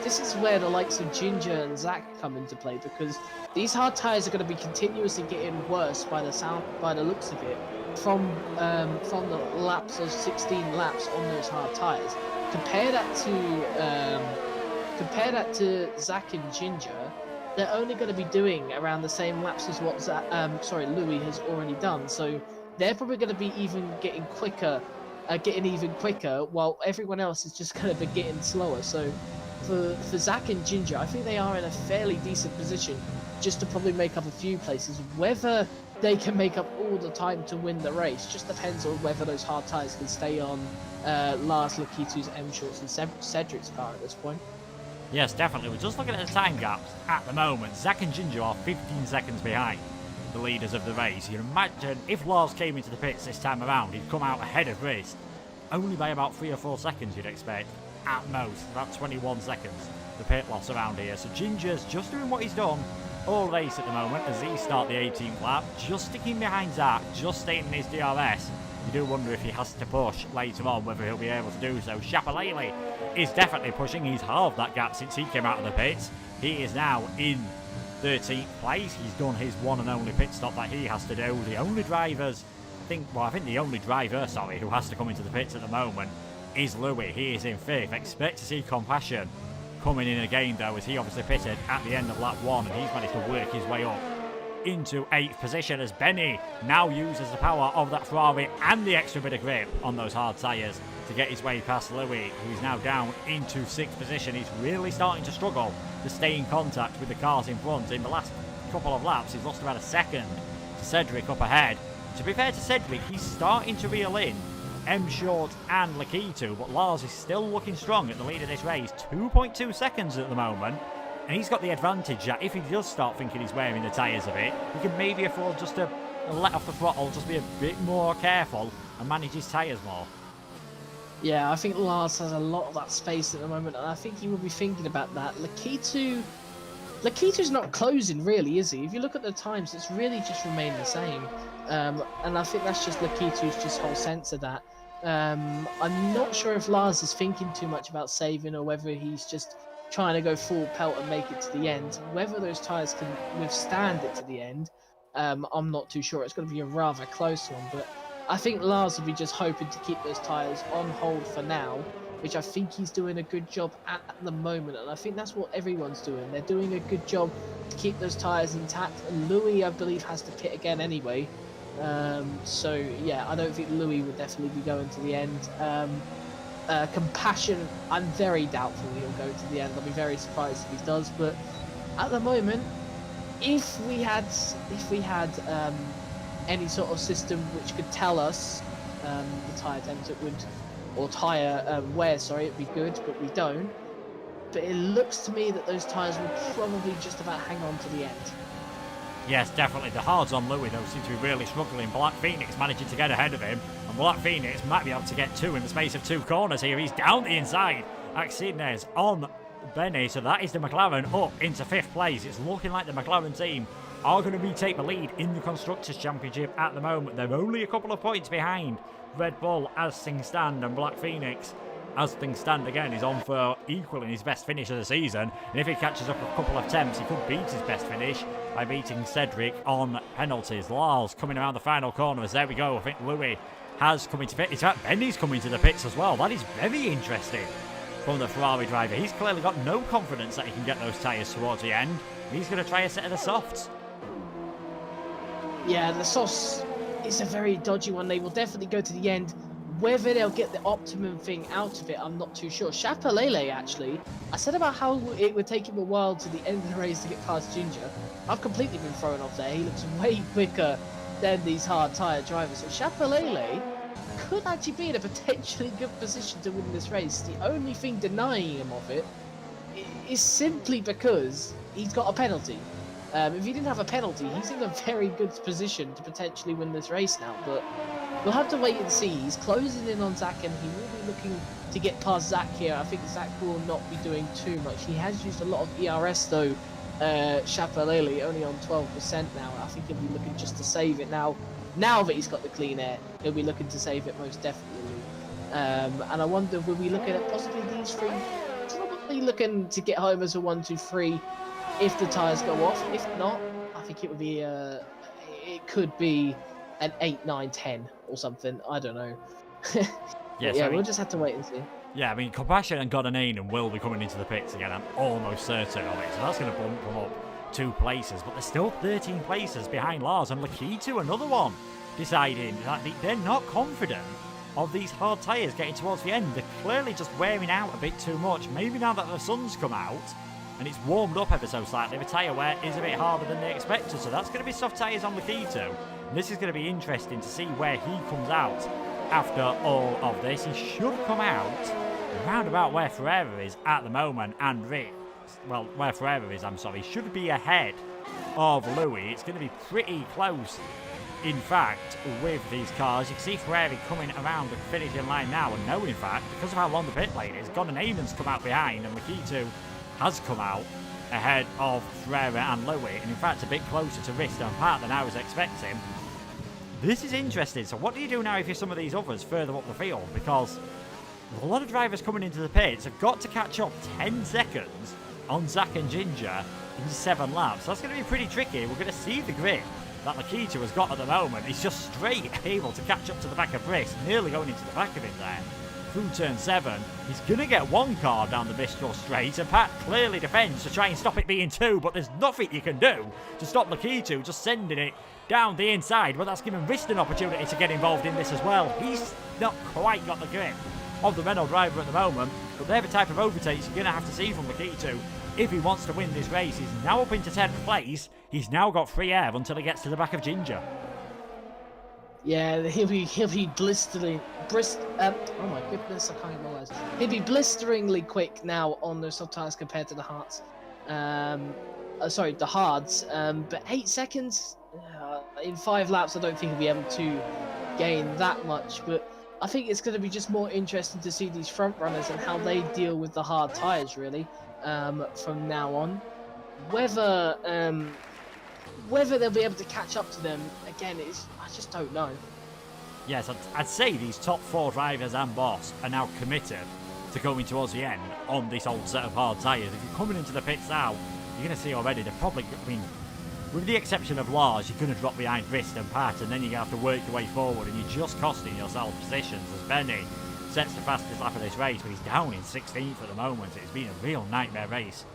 This is where the likes of Ginger and Zach come into play, because these hard tyres are going to be continuously getting worse by the looks of it, from the laps of 16 laps on those hard tyres. Compare that to compare that to Zach and Ginger, they're only going to be doing around the same laps as what Louis has already done. So they're probably going to be getting even quicker, while everyone else is just going to be getting slower. So for Zach and Ginger, I think they are in a fairly decent position just to probably make up a few places. Whether they can make up all the time to win the race just depends on whether those hard tyres can stay on Lars Lakitu's M Shorts and Cedric's car at this point. Yes, definitely. We're just looking at the time gaps at the moment. Zach and Ginger are 15 seconds behind the leaders of the race. You can imagine if Lars came into the pits this time around, he'd come out ahead of race only by about 3 or 4 seconds, you'd expect. At most, about 21 seconds, the pit loss around here. So Ginger's just doing what he's done all race at the moment as he start the 18th lap, just sticking behind Zach, just staying in his DRS. You do wonder if he has to push later on, whether he'll be able to do so. Shapalele is definitely pushing. He's halved that gap since he came out of the pits. He is now in 13th place. He's done his one and only pit stop that he has to do. The only drivers, I think the only driver, who has to come into the pits at the moment is Louis. He is in 5th. Expect to see Compassion coming in again, though, as he obviously pitted at the end of lap 1, and he's managed to work his way up into 8th position as Benny now uses the power of that Ferrari and the extra bit of grip on those hard tyres to get his way past Louis, who is now down into 6th position. He's really starting to struggle to stay in contact with the cars in front. In the last couple of laps, he's lost about a second to Cedric up ahead. To be fair to Cedric, he's starting to reel in M Short and Lakitu, but Lars is still looking strong at the lead of this race. 2.2 seconds at the moment. And he's got the advantage that if he does start thinking he's wearing the tyres a bit, he can maybe afford just to let off the throttle, just be a bit more careful and manage his tyres more. Yeah, I think Lars has a lot of that space at the moment, and I think he will be thinking about that. Lakitu's not closing, really, is he? If you look at the times, it's really just remained the same. And I think that's just Lakitu's just whole sense of that. I'm not sure if Lars is thinking too much about saving or whether he's just trying to go full pelt and make it to the end. Whether those tyres can withstand it to the end, I'm not too sure. It's going to be a rather close one, but I think Lars will be just hoping to keep those tyres on hold for now, which I think he's doing a good job at the moment, and I think that's what everyone's doing. They're doing a good job to keep those tyres intact, and Louis, I believe, has to pit again anyway. So, yeah, I don't think Louis would definitely be going to the end. Compassion, I'm very doubtful he'll go to the end. I'll be very surprised if he does, but at the moment, if we had any sort of system which could tell us the tyre temps it would, or tyre wear, it'd be good, but we don't. But it looks to me that those tyres will probably just about hang on to the end. Yes, definitely. The hards on Louis, though, seem to be really struggling. Black Phoenix managing to get ahead of him, and Black Phoenix might be able to get 2 in the space of 2 corners here. He's down the inside. Axidnes on Benny, so that is the McLaren up into 5th place. It's looking like the McLaren team are going to retake the lead in the Constructors' Championship at the moment. They're only a couple of points behind Red Bull as things stand, and Black Phoenix, as things stand again, is on for equaling his best finish of the season. And if he catches up a couple of attempts, he could beat his best finish by beating Cedric on penalties. Lars coming around the final corner as there we go. I think Louis has come into pit. In fact, Benny's coming to the pits as well. That is very interesting from the Ferrari driver. He's clearly got no confidence that he can get those tyres towards the end. He's going to try a set of the softs. Yeah, the softs is a very dodgy one. They will definitely go to the end. Whether they'll get the optimum thing out of it, I'm not too sure. Shapalele, actually, I said about how it would take him a while to the end of the race to get past Ginger. I've completely been thrown off there. He looks way quicker than these hard tyre drivers. So Shapalele could actually be in a potentially good position to win this race. The only thing denying him of it is simply because he's got a penalty. If he didn't have a penalty, he's in a very good position to potentially win this race now, but we'll have to wait and see. He's closing in on Zach, and he will be looking to get past Zach here. I think Zach will not be doing too much. He has used a lot of ERS though, Shapalele, only on 12% now. I think he'll be looking just to save it now. Now that he's got the clean air, he'll be looking to save it most definitely. And I wonder, will we look at possibly these three? Probably looking to get home as a 1-2-3 if the tyres go off. If not, I think it would be it could be an 8, 9, 10 or something. I don't know. Yeah, we'll just have to wait and see. Yeah, I mean, Compassion and Godanainen will be coming into the pits again. I'm almost certain of it. So that's going to bump them up 2 places. But they're still 13 places behind Lars and Lakitu, another one, deciding that they're not confident of these hard tyres getting towards the end. They're clearly just wearing out a bit too much. Maybe now that the sun's come out and it's warmed up ever so slightly, the tyre wear is a bit harder than they expected. So that's going to be soft tyres on Lakitu. This is going to be interesting to see where he comes out after all of this. He should come out round about where Ferreira is at the moment, and where Ferreira is, should be ahead of Louis. It's going to be pretty close, in fact, with these cars. You can see Ferrari coming around the finishing line now, and no, in fact, because of how long the pit lane is, Godanainen's come out behind, and Lakitu has come out ahead of Ferreira and Louis, and in fact a bit closer to Rist and Pat than I was expecting. This is interesting. So what do you do now if you're some of these others further up the field? Because a lot of drivers coming into the pits have got to catch up 10 seconds on Zach and Ginger in 7 laps. So that's going to be pretty tricky. We're going to see the grip that Lakitu has got at the moment. He's just straight able to catch up to the back of Briss, nearly going into the back of him there. Through turn 7, he's going to get 1 car down the Mistral straight, and Pat clearly defends to try and stop it being 2, but there's nothing you can do to stop Lakitu just sending it down the inside. But that's given Rist an opportunity to get involved in this as well. He's not quite got the grip of the Renault driver at the moment, but they're the type of overtakes you're going to have to see from Lakitu if he wants to win this race. He's now up into 10th place. He's now got free air until he gets to the back of Ginger. Yeah, he'll be blistering. Oh my goodness, I can't get my words. He'll be blisteringly quick now on the soft tyres compared to the hards. The hards. But 8 seconds in 5 laps, I don't think he'll be able to gain that much. But I think it's going to be just more interesting to see these front runners and how they deal with the hard tyres, really, from now on. Whether they'll be able to catch up to them again, I just don't know. Yes, I'd say these top 4 drivers and boss are now committed to going towards the end on this old set of hard tyres. If you're coming into the pits now, you're going to see already they're probably, with the exception of Lars, you're going to drop behind Rist and Pat, and then you're going to have to work your way forward, and you're just costing yourself positions as Benny sets the fastest lap of this race, but he's down in 16th at the moment. It's been a real nightmare race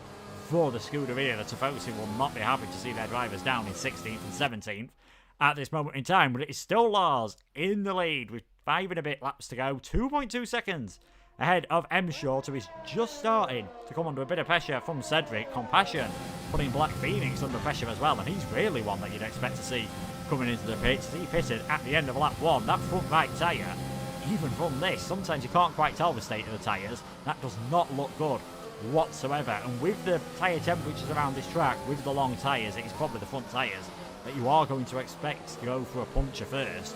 for the Scuderia. The Tifosi will not be happy to see their drivers down in 16th and 17th at this moment in time, but it is still Lars in the lead with 5 and a bit laps to go, 2.2 seconds ahead of M Short, who is just starting to come under a bit of pressure from Cedric. Compassion putting Black Phoenix under pressure as well, and he's really one that you'd expect to see coming into the pits. He pitted at the end of lap 1. That front right tyre, even from this, sometimes you can't quite tell the state of the tyres. That does not look good whatsoever, and with the tyre temperatures around this track, with the long tyres, it's probably the front tyres that you are going to expect to go for a puncture first.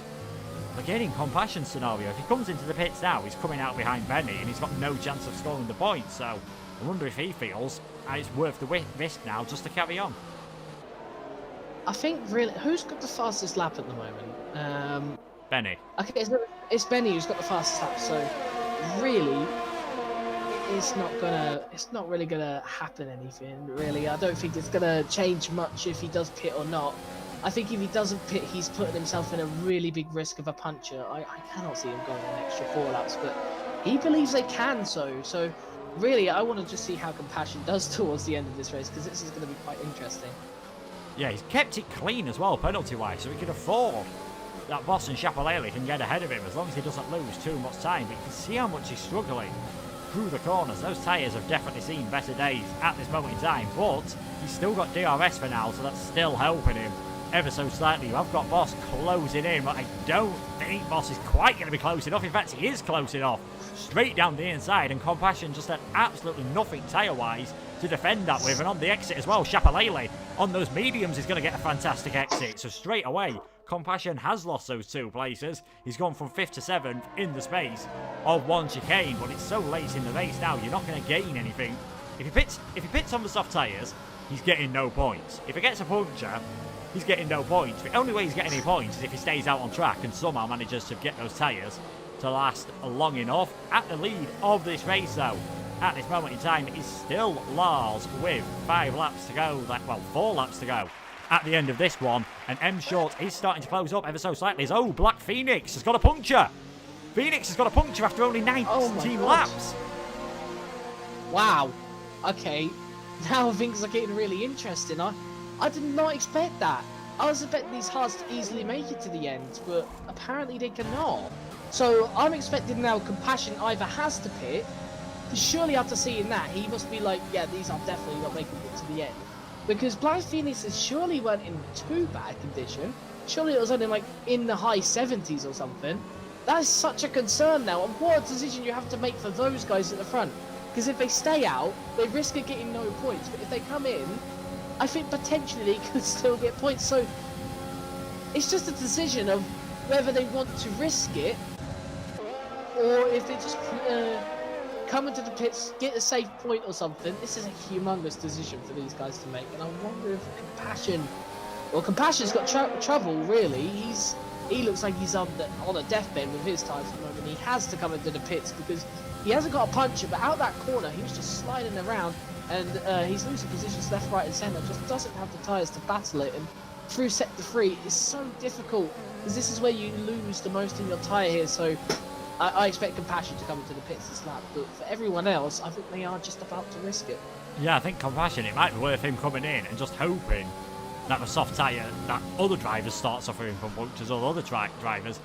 Again, in Compassion's scenario, if he comes into the pits now, he's coming out behind Benny and he's got no chance of scoring the points, so I wonder if he feels it's worth the risk now just to carry on. I think, really, who's got the fastest lap at the moment? Benny. Okay, it's Benny who's got the fastest lap, so really, it's not really gonna happen anything, really. I don't think it's gonna change much if he does pit or not. I think if he doesn't pit, he's putting himself in a really big risk of a puncture. I cannot see him going an extra 4 laps, but he believes they can, so really, I want to just see how Compassion does towards the end of this race, because this is going to be quite interesting. Yeah, he's kept it clean as well, penalty-wise, so he can afford that Boston Chapelele can get ahead of him as long as he doesn't lose too much time. But you can see how much he's struggling through the corners. Those tyres have definitely seen better days at this moment in time, but he's still got DRS for now, so that's still helping him ever so slightly. I've got Boss closing in, but I don't think Boss is quite going to be close enough. In fact, he is close enough. Straight down the inside, and Compassion just had absolutely nothing tyre-wise to defend that with. And on the exit as well, Chapelele on those mediums is going to get a fantastic exit. So straight away, Compassion has lost those 2 places. He's gone from 5th to 7th in the space of 1 chicane, but it's so late in the race now, you're not going to gain anything. If he pits on the soft tyres, he's getting no points. If he gets a puncture, he's getting no points. The only way he's getting any points is if he stays out on track and somehow manages to get those tyres to last long enough. At the lead of this race, though, at this moment in time, is still Lars with 5 laps to go. 4 laps to go at the end of this one. And M Short is starting to close up ever so slightly. Oh, Black Phoenix has got a puncture. Phoenix has got a puncture after only 19 God. laps. Wow. Okay. Now things are getting really interesting. I did not expect that. I was expecting these cars to easily make it to the end, but apparently they cannot. So I'm expecting now Compassion either has to pit, because surely after seeing that, he must be like, yeah, these are definitely not making it to the end. Because Black Phoenixes surely weren't in too bad condition. Surely it was only like in the high 70s or something. That is such a concern now, and what a decision you have to make for those guys at the front. Because if they stay out, they risk of getting no points. But if they come in, I think potentially they could still get points. So it's just a decision of whether they want to risk it, or if they just come into the pits, get a safe point or something. This is a humongous decision for these guys to make. And I wonder if Compassion's got trouble, really. He looks like he's on a deathbed with his tyres at the moment. He has to come into the pits because he hasn't got a puncher, but out that corner, he was just sliding around, and he's losing positions left, right, and centre. Just doesn't have the tyres to battle it. And through sector 3, it's so difficult because this is where you lose the most in your tyre here. So I expect Compassion to come into the pits this lap, but for everyone else, I think they are just about to risk it. Yeah, I think Compassion, it might be worth him coming in and just hoping that the soft tyre, that other drivers start suffering from punctures, or other drivers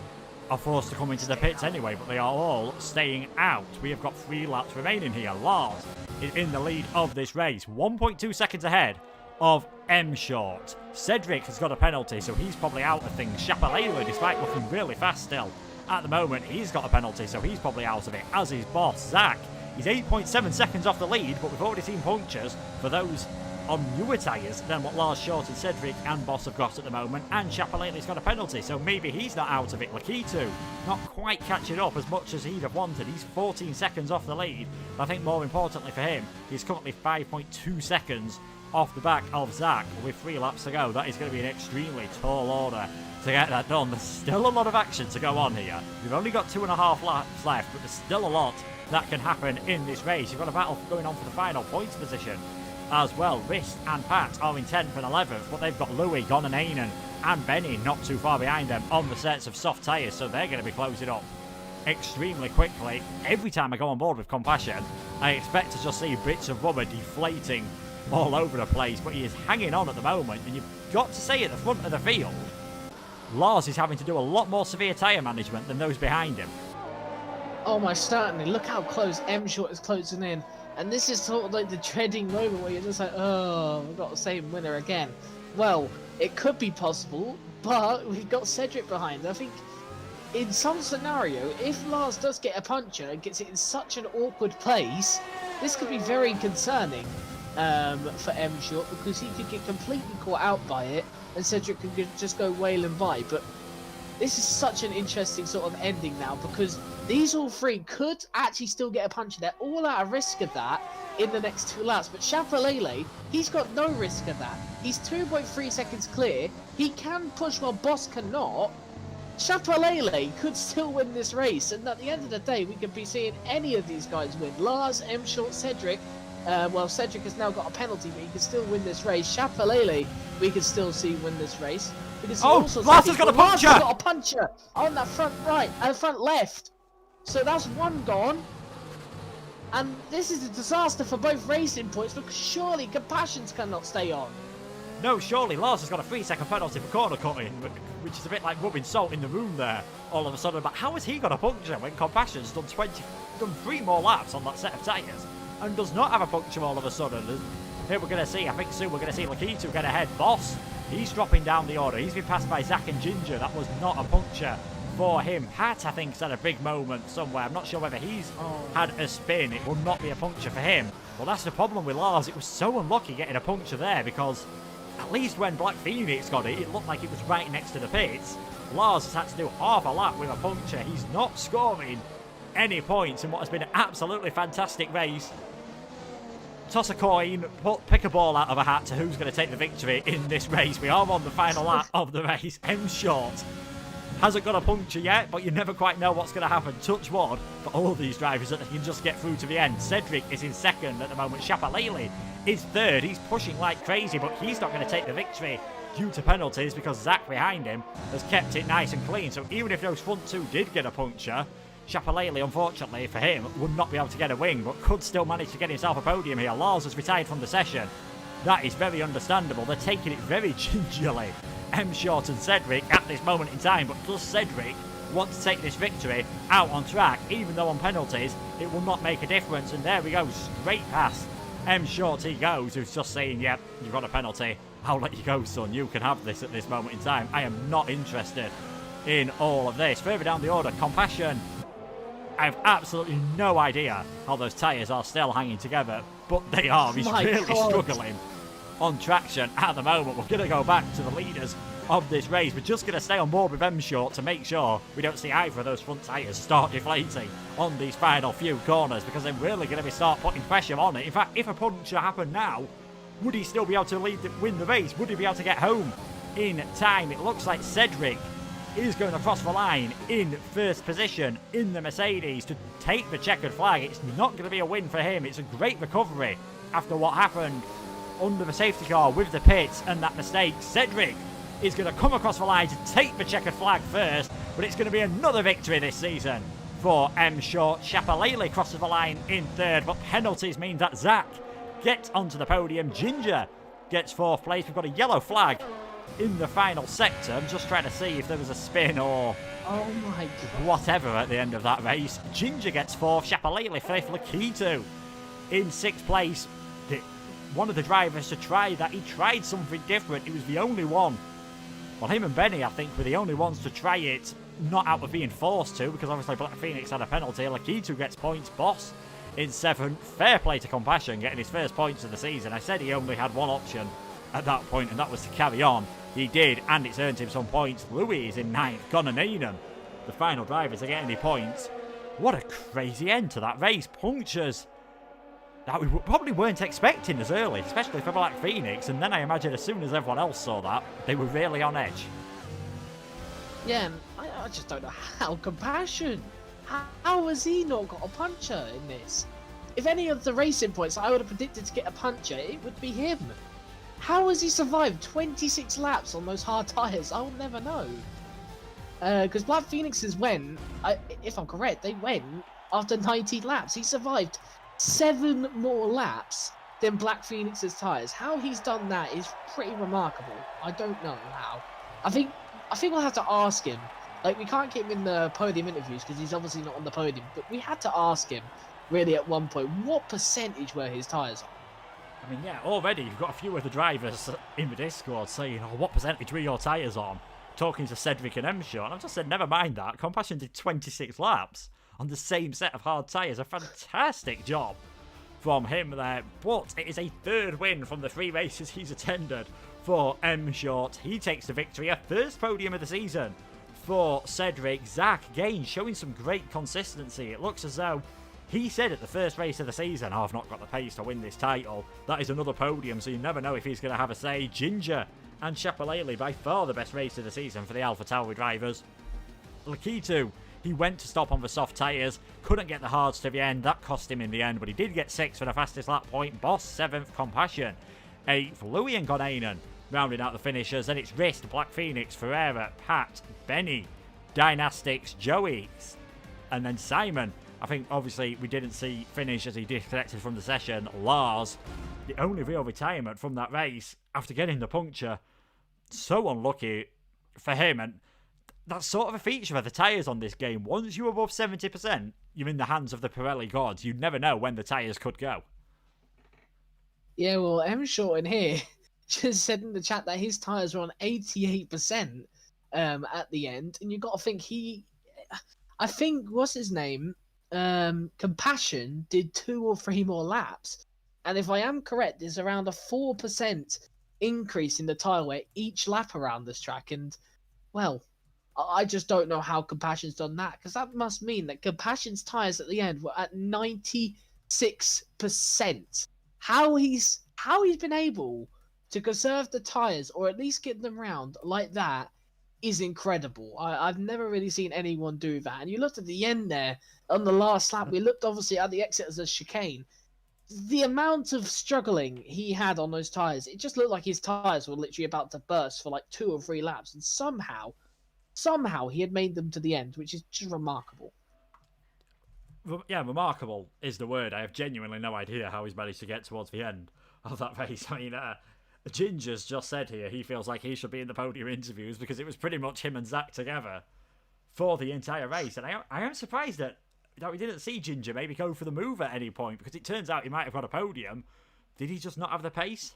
are forced to come into the pits anyway, but they are all staying out. We have got 3 laps remaining here. Lars is in the lead of this race, 1.2 seconds ahead of M Short. Cedric has got a penalty, so he's probably out of things. Chapalela, despite looking really fast still, at the moment, he's got a penalty, so he's probably out of it, as is Boss. Zach, he's 8.7 seconds off the lead, but we've already seen punctures for those on newer tyres than what Lars Short and Cedric and Boss have got at the moment, and Chapalele's got a penalty, so maybe he's not out of it. Lakitu not quite catching up as much as he'd have wanted. He's 14 seconds off the lead, but I think more importantly for him, he's currently 5.2 seconds off the back of Zach with 3 laps to go. That is going to be an extremely tall order to get that done. There's still a lot of action to go on here. We've only got 2.5 laps left, but there's still a lot that can happen in this race. You've got a battle going on for the final points position as well. Wrist and Pat are in 10th and 11th, but they've got Louis, Gonanen and Benny not too far behind them on the sets of soft tyres, so they're going to be closing up extremely quickly. Every time I go on board with Compassion, I expect to just see bits of rubber deflating all over the place, but he is hanging on at the moment, and you've got to say at the front of the field, Lars is having to do a lot more severe tyre management than those behind him. Oh my, certainly. Look how close M Short is closing in. And this is sort of like the dreading moment where you're just like, oh, we've got the same winner again. Well, it could be possible, but we've got Cedric behind. I think in some scenario, if Lars does get a puncher and gets it in such an awkward place, this could be very concerning for M Short, because he could get completely caught out by it and Cedric could just go wailing by. But this is such an interesting sort of ending now, because these all 3 could actually still get a puncher. They're all at a risk of that in the next 2 laps. But Chapalele, he's got no risk of that. He's 2.3 seconds clear. He can push while Boss cannot. Chapalele could still win this race. And at the end of the day, we could be seeing any of these guys win. Lars, M Short, Cedric. Well, Cedric has now got a penalty, but he can still win this race. Chapalele, we can still see win this race. Lars has got a puncher! Lars has got a puncher on that front right and front left. So that's 1 gone. And this is a disaster for both racing points, because surely Compassions cannot stay on. No, surely Lars has got a 3-second penalty for corner cutting, which is a bit like rubbing salt in the room there all of a sudden. But how has he got a puncture when Compassion's done 3 more laps on that set of tyres and does not have a puncture all of a sudden? Here we're going to see, I think soon we're going to see Lakitu get ahead. Boss, he's dropping down the order. He's been passed by Zach and Ginger. That was not a puncture for him. Hat, I think, has had a big moment somewhere. I'm not sure whether he's had a spin. It will not be a puncture for him. Well, that's the problem with Lars. It was so unlucky getting a puncture there, because at least when Black Phoenix got it, it looked like it was right next to the pits. Lars has had to do half a lap with a puncture. He's not scoring any points in what has been an absolutely fantastic race. Toss a coin, pick a ball out of a hat to who's going to take the victory in this race. We are on the final lap of the race. M Short hasn't got a puncture yet, but you never quite know what's going to happen. Touch wood for all these drivers that they can just get through to the end. Cedric is in 2nd at the moment. Chapalele is 3rd. He's pushing like crazy, but he's not going to take the victory due to penalties, because Zach behind him has kept it nice and clean. So even if those front 2 did get a puncture, Chapelele, unfortunately for him, would not be able to get a win, but could still manage to get himself a podium here. Lars has retired from the session. That is very understandable. They're taking it very gingerly, M. Short and Cedric, at this moment in time. But does Cedric want to take this victory out on track, even though on penalties it will not make a difference? And there we go, straight past M. Short he goes, who's just saying, yep, you've got a penalty. I'll let you go, son. You can have this at this moment in time. I am not interested in all of this. Further down the order, Compassion. I have absolutely no idea how those tyres are still hanging together, but they are. He's really struggling on traction at the moment. We're going to go back to the leaders of this race. We're just going to stay on board with M Short to make sure we don't see either of those front tyres start deflating on these final few corners, because they're really going to start putting pressure on it. In fact, if a puncture happened now, would he still be able to win the race? Would he be able to get home in time? It looks like Cedric is going across the line in first position in the Mercedes to take the checkered flag. It's not going to be a win for him. It's a great recovery after what happened under the safety car with the pits and that mistake. Cedric is going to come across the line to take the checkered flag first, but it's going to be another victory this season for M. Short. Chapelele crosses the line in third, but penalties mean that Zach gets onto the podium. Ginger gets fourth place. We've got a yellow flag in the final sector. I'm just trying to see if there was a spin or whatever at the end of that race. Ginger gets fourth, Chapelele fifth, Lakitu in sixth place. One of the drivers to try that. He tried something different. He was the only one. Well, him and Benny, I think, were the only ones to try it, not out of being forced to, because obviously Black Phoenix had a penalty. Lakitu gets points. Boss in seventh. Fair play to Compassion, getting his first points of the season. I said he only had one option at that point, and that was to carry on. He did, and it's earned him some points. Louis is in ninth. Connor Needham, the final drivers, are getting any points. What a crazy end to that race. Punctures that we probably weren't expecting as early, especially for Black Phoenix. And then I imagine as soon as everyone else saw that, they were really on edge. Yeah, I just don't know how. Compassion. How has he not got a puncher in this? If any of the racing points I would have predicted to get a puncher, it would be him. How has he survived 26 laps on those hard tyres? I'll never know. Because Black Phoenix's went, if I'm correct, they went after 90 laps. He survived 7 more laps than Black Phoenix's tyres. How he's done that is pretty remarkable. I don't know how. I think we'll have to ask him. Like, we can't keep him in the podium interviews because he's obviously not on the podium. But we had to ask him, really, at one point, what percentage were his tyres on? I mean, yeah, already you've got a few of the drivers in the Discord saying, oh, what percentage were your tyres on? Talking to Cedric and M Short. And I've just said, never mind that. Compassion did 26 laps on the same set of hard tyres. A fantastic job from him there. But it is a third win from the 3 races he's attended for M Short. He takes the victory, a first podium of the season for Cedric. Zach Gaines showing some great consistency. It looks as though he said at the first race of the season, oh, I've not got the pace to win this title. That is another podium, so you never know if he's going to have a say. Ginger and Chapelele, by far the best race of the season for the Alpha Tauri drivers. Lakitu, he went to stop on the soft tyres, couldn't get the hards to the end. That cost him in the end, but he did get 6th for the fastest lap point. Boss 7th, Compassion 8th. Louis and Gonainen rounding out the finishers. Then it's Rist, Black Phoenix, Ferreira, Pat, Benny, Dynastics, Joey, and then Simon. I think, obviously, we didn't see finish as he disconnected from the session. Lars, the only real retirement from that race after getting the puncture. So unlucky for him. And that's sort of a feature of the tyres on this game. Once you're above 70%, you're in the hands of the Pirelli gods. You never know when the tyres could go. Yeah, well, M Short in here just said in the chat that his tyres were on 88% at the end. And you've got to think I think, what's his name? Compassion did 2 or 3 more laps, and if I am correct, there's around a 4% increase in the tyre wear each lap around this track. And well, I just don't know how Compassion's done that, because that must mean that Compassion's tyres at the end were at 96%. How he's been able to conserve the tyres or at least get them round like that is incredible. I've never really seen anyone do that. And you looked at the end there on the last lap. We looked obviously at the exit as a chicane. The amount of struggling he had on those tyres, it just looked like his tyres were literally about to burst for like 2 or 3 laps. And somehow he had made them to the end, which is just remarkable. Yeah, remarkable is the word. I have genuinely no idea how he's managed to get towards the end of that race. I mean, Ginger's just said here he feels like he should be in the podium interviews because it was pretty much him and Zach together for the entire race. And I am surprised that we didn't see Ginger maybe go for the move at any point, because it turns out he might have got a podium. Did he just not have the pace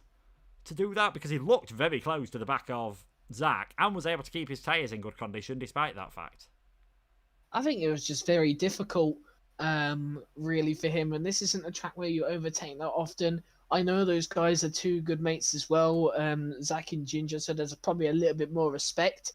to do that? Because he looked very close to the back of Zach and was able to keep his tyres in good condition despite that fact. I think it was just very difficult, really, for him. And this isn't a track where you overtake that often. I know those guys are two good mates as well, Zach and Ginger, so there's probably a little bit more respect.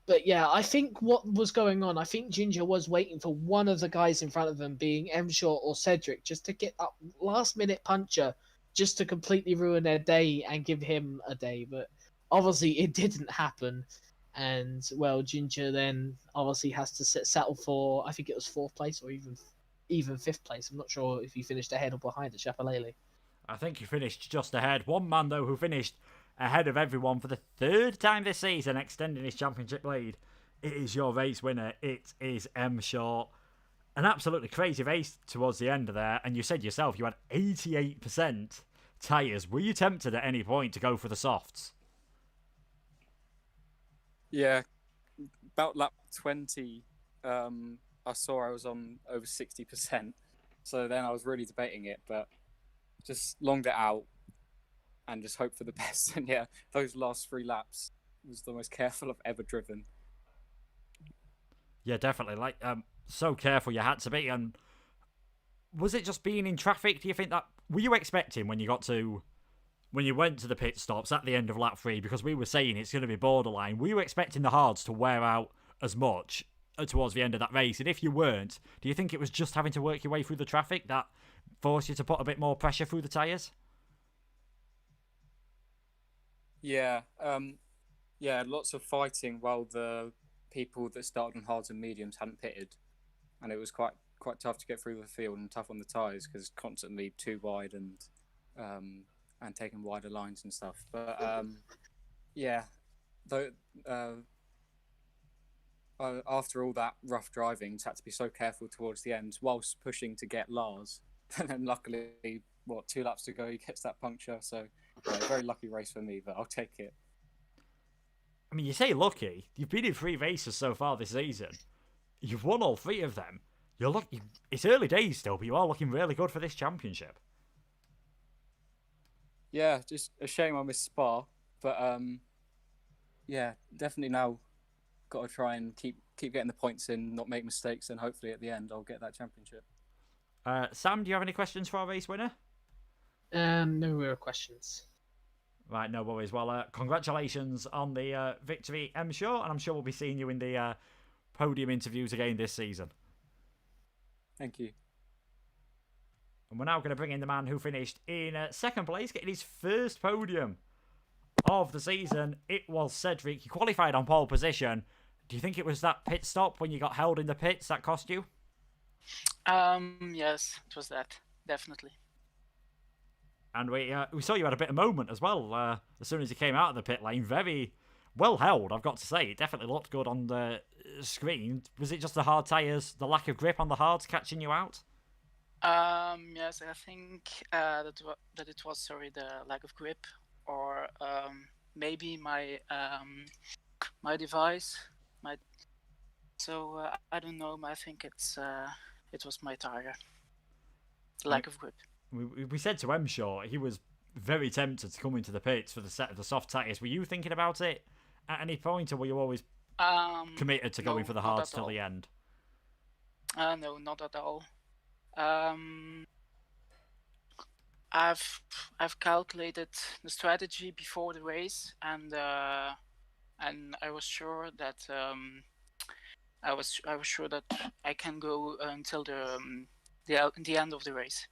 But yeah, I think what was going on, I think Ginger was waiting for one of the guys in front of him, being M Short or Cedric, just to get that last minute puncher, just to completely ruin their day and give him a day. But obviously it didn't happen. And well, Ginger then obviously has to settle for, I think it was fourth place or even fifth place. I'm not sure if he finished ahead or behind at Chapelele. I think he finished just ahead. One man, though, who finished ahead of everyone for the third time this season, extending his championship lead. It is your race winner. It is M Short. An absolutely crazy race towards the end of there. And you said yourself you had 88% tyres. Were you tempted at any point to go for the softs? Yeah, about lap 20, I saw I was on over 60%. So then I was really debating it, but just longed it out and just hope for the best. And yeah, those last 3 laps was the most careful I've ever driven. Yeah, definitely. Like, so careful you had to be. And was it just being in traffic? Do you think that, were you expecting when you went to the pit stops at the end of lap 3, because we were saying it's going to be borderline, were you expecting the hards to wear out as much towards the end of that race? And if you weren't, do you think it was just having to work your way through the traffic that forced you to put a bit more pressure through the tyres? Yeah, yeah, lots of fighting while the people that started on hards and mediums hadn't pitted, and it was quite tough to get through the field and tough on the tyres because constantly too wide and taking wider lines and stuff. But yeah, though after all that rough driving, had to be so careful towards the end whilst pushing to get Lars, and then luckily, 2 laps to go, he gets that puncture. So yeah, very lucky race for me, but I'll take it. I mean, you say lucky. You've been in 3 races so far this season. You've won all 3 of them. You're lucky. It's early days still, but you are looking really good for this championship. Yeah, just a shame I missed Spa, but yeah, definitely now got to try and keep getting the points in, not make mistakes, and hopefully at the end I'll get that championship. Sam, do you have any questions for our race winner? No real questions. Right, no worries. Well, congratulations on the victory, M Short, and I'm sure we'll be seeing you in the podium interviews again this season. Thank you. And we're now going to bring in the man who finished in second place, getting his first podium of the season. It was Cedric. He qualified on pole position. Do you think it was that pit stop when you got held in the pits that cost you? Yes, it was that, definitely. And we saw you had a bit of moment as well as soon as you came out of the pit lane. Very well held, I've got to say. It definitely looked good on the screen. Was it just the hard tyres, the lack of grip on the hards catching you out? Yes, I think that it was the lack of grip, or maybe my my device. I don't know. I think it was my tire. Lack of grip. We said to M Short he was very tempted to come into the pits for the set of the soft tyres. Were you thinking about it at any point, or were you always committed to going for the hards till the end? No, not at all. I've calculated the strategy before the race, and I was sure that I was sure that I can go until the end of the race.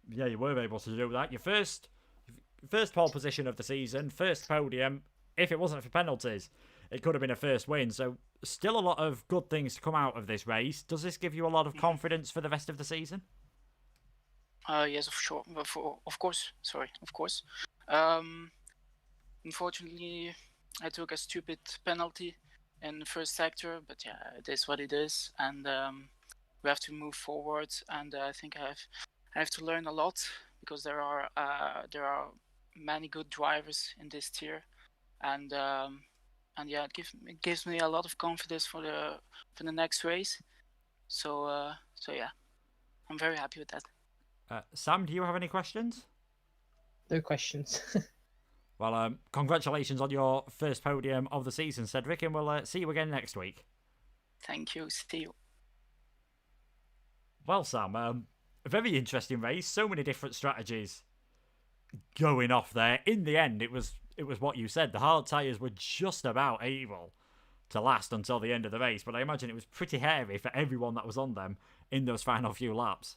Yeah, you were able to do that. Your first pole position of the season, first podium. If it wasn't for penalties, it could have been a first win. So still a lot of good things to come out of this race. Does this give you a lot of confidence for the rest of the season? Yes, of course. Unfortunately, I took a stupid penalty in the first sector, but yeah, it is what it is, and we have to move forward. And I think I have to learn a lot because there are many good drivers in this tier, and yeah, it gives me a lot of confidence for the next race. So yeah, I'm very happy with that. Sam, do you have any questions? No questions. Well, congratulations on your first podium of the season, Cedric, and we'll see you again next week. Thank you. See you. Well, Sam, a very interesting race. So many different strategies going off there. In the end, it was what you said. The hard tyres were just about able to last until the end of the race, but I imagine it was pretty hairy for everyone that was on them in those final few laps.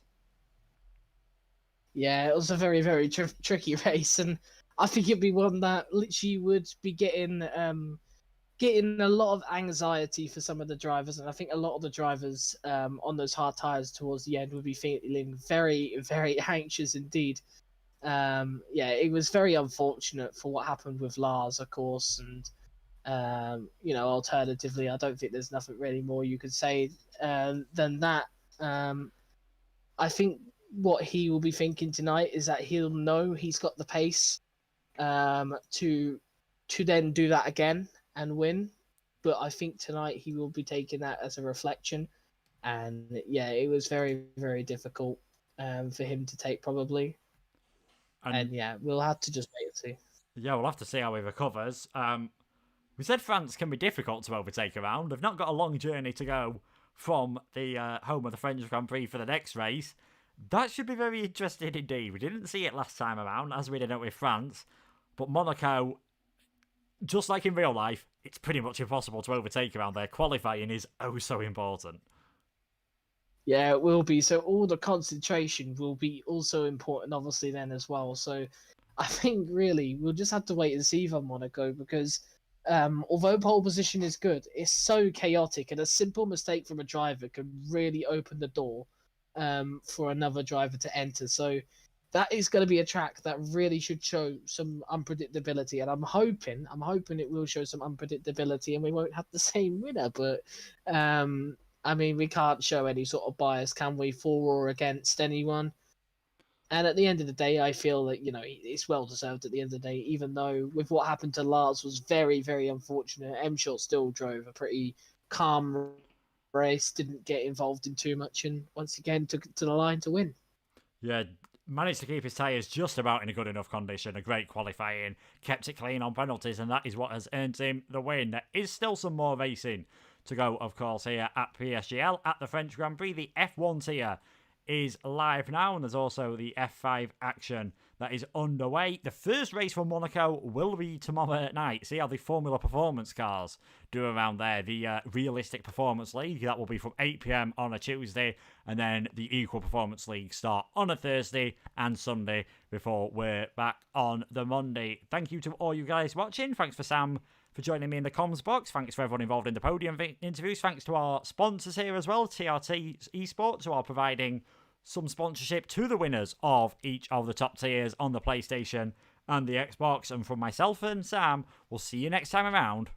Yeah, it was a very, very tricky race, and I think it'd be one that literally would be getting a lot of anxiety for some of the drivers, and I think a lot of the drivers on those hard tires towards the end would be feeling very, very anxious indeed. Yeah, it was very unfortunate for what happened with Lars, of course, and alternatively, I don't think there's nothing really more you could say than that. I think what he will be thinking tonight is that he'll know he's got the pace to then do that again and win. But I think tonight he will be taking that as a reflection. And yeah, it was very, very difficult for him to take probably. And yeah, we'll have to just wait and see. Yeah, we'll have to see how he recovers. We said France can be difficult to overtake around. They've not got a long journey to go from the home of the French Grand Prix for the next race. That should be very interesting indeed. We didn't see it last time around, as we did with France. But Monaco, just like in real life, it's pretty much impossible to overtake around there. Qualifying is oh so important. Yeah, it will be. So all the concentration will be also important, obviously, then as well. So I think really we'll just have to wait and see for Monaco because although pole position is good, it's so chaotic and a simple mistake from a driver can really open the door for another driver to enter. So that is going to be a track that really should show some unpredictability, and I'm hoping it will show some unpredictability, and we won't have the same winner. But I mean, we can't show any sort of bias, can we, for or against anyone? And at the end of the day, I feel that it's well deserved. At the end of the day, even though with what happened to Lars was very, very unfortunate, M-Shot still drove a pretty calm race, didn't get involved in too much, and once again took it to the line to win. Yeah, managed to keep his tyres just about in a good enough condition. A great qualifying, kept it clean on penalties, and that is what has earned him the win. There is still some more racing to go, of course, here at PSGL at the French Grand Prix. The F1 tier is live now, and there's also the F5 action that is underway. The first race for Monaco will be tomorrow night. See how the Formula Performance cars do around there. The Realistic Performance League, that will be from 8 p.m. on a Tuesday, and then the Equal Performance League start on a Thursday and Sunday before we're back on the Monday. Thank you to all you guys watching. Thanks for Sam for joining me in the comms box. Thanks for everyone involved in the podium interviews. Thanks to our sponsors here as well, TRT Esports, who are providing some sponsorship to the winners of each of the top tiers on the PlayStation and the Xbox. And from myself and Sam, we'll see you next time around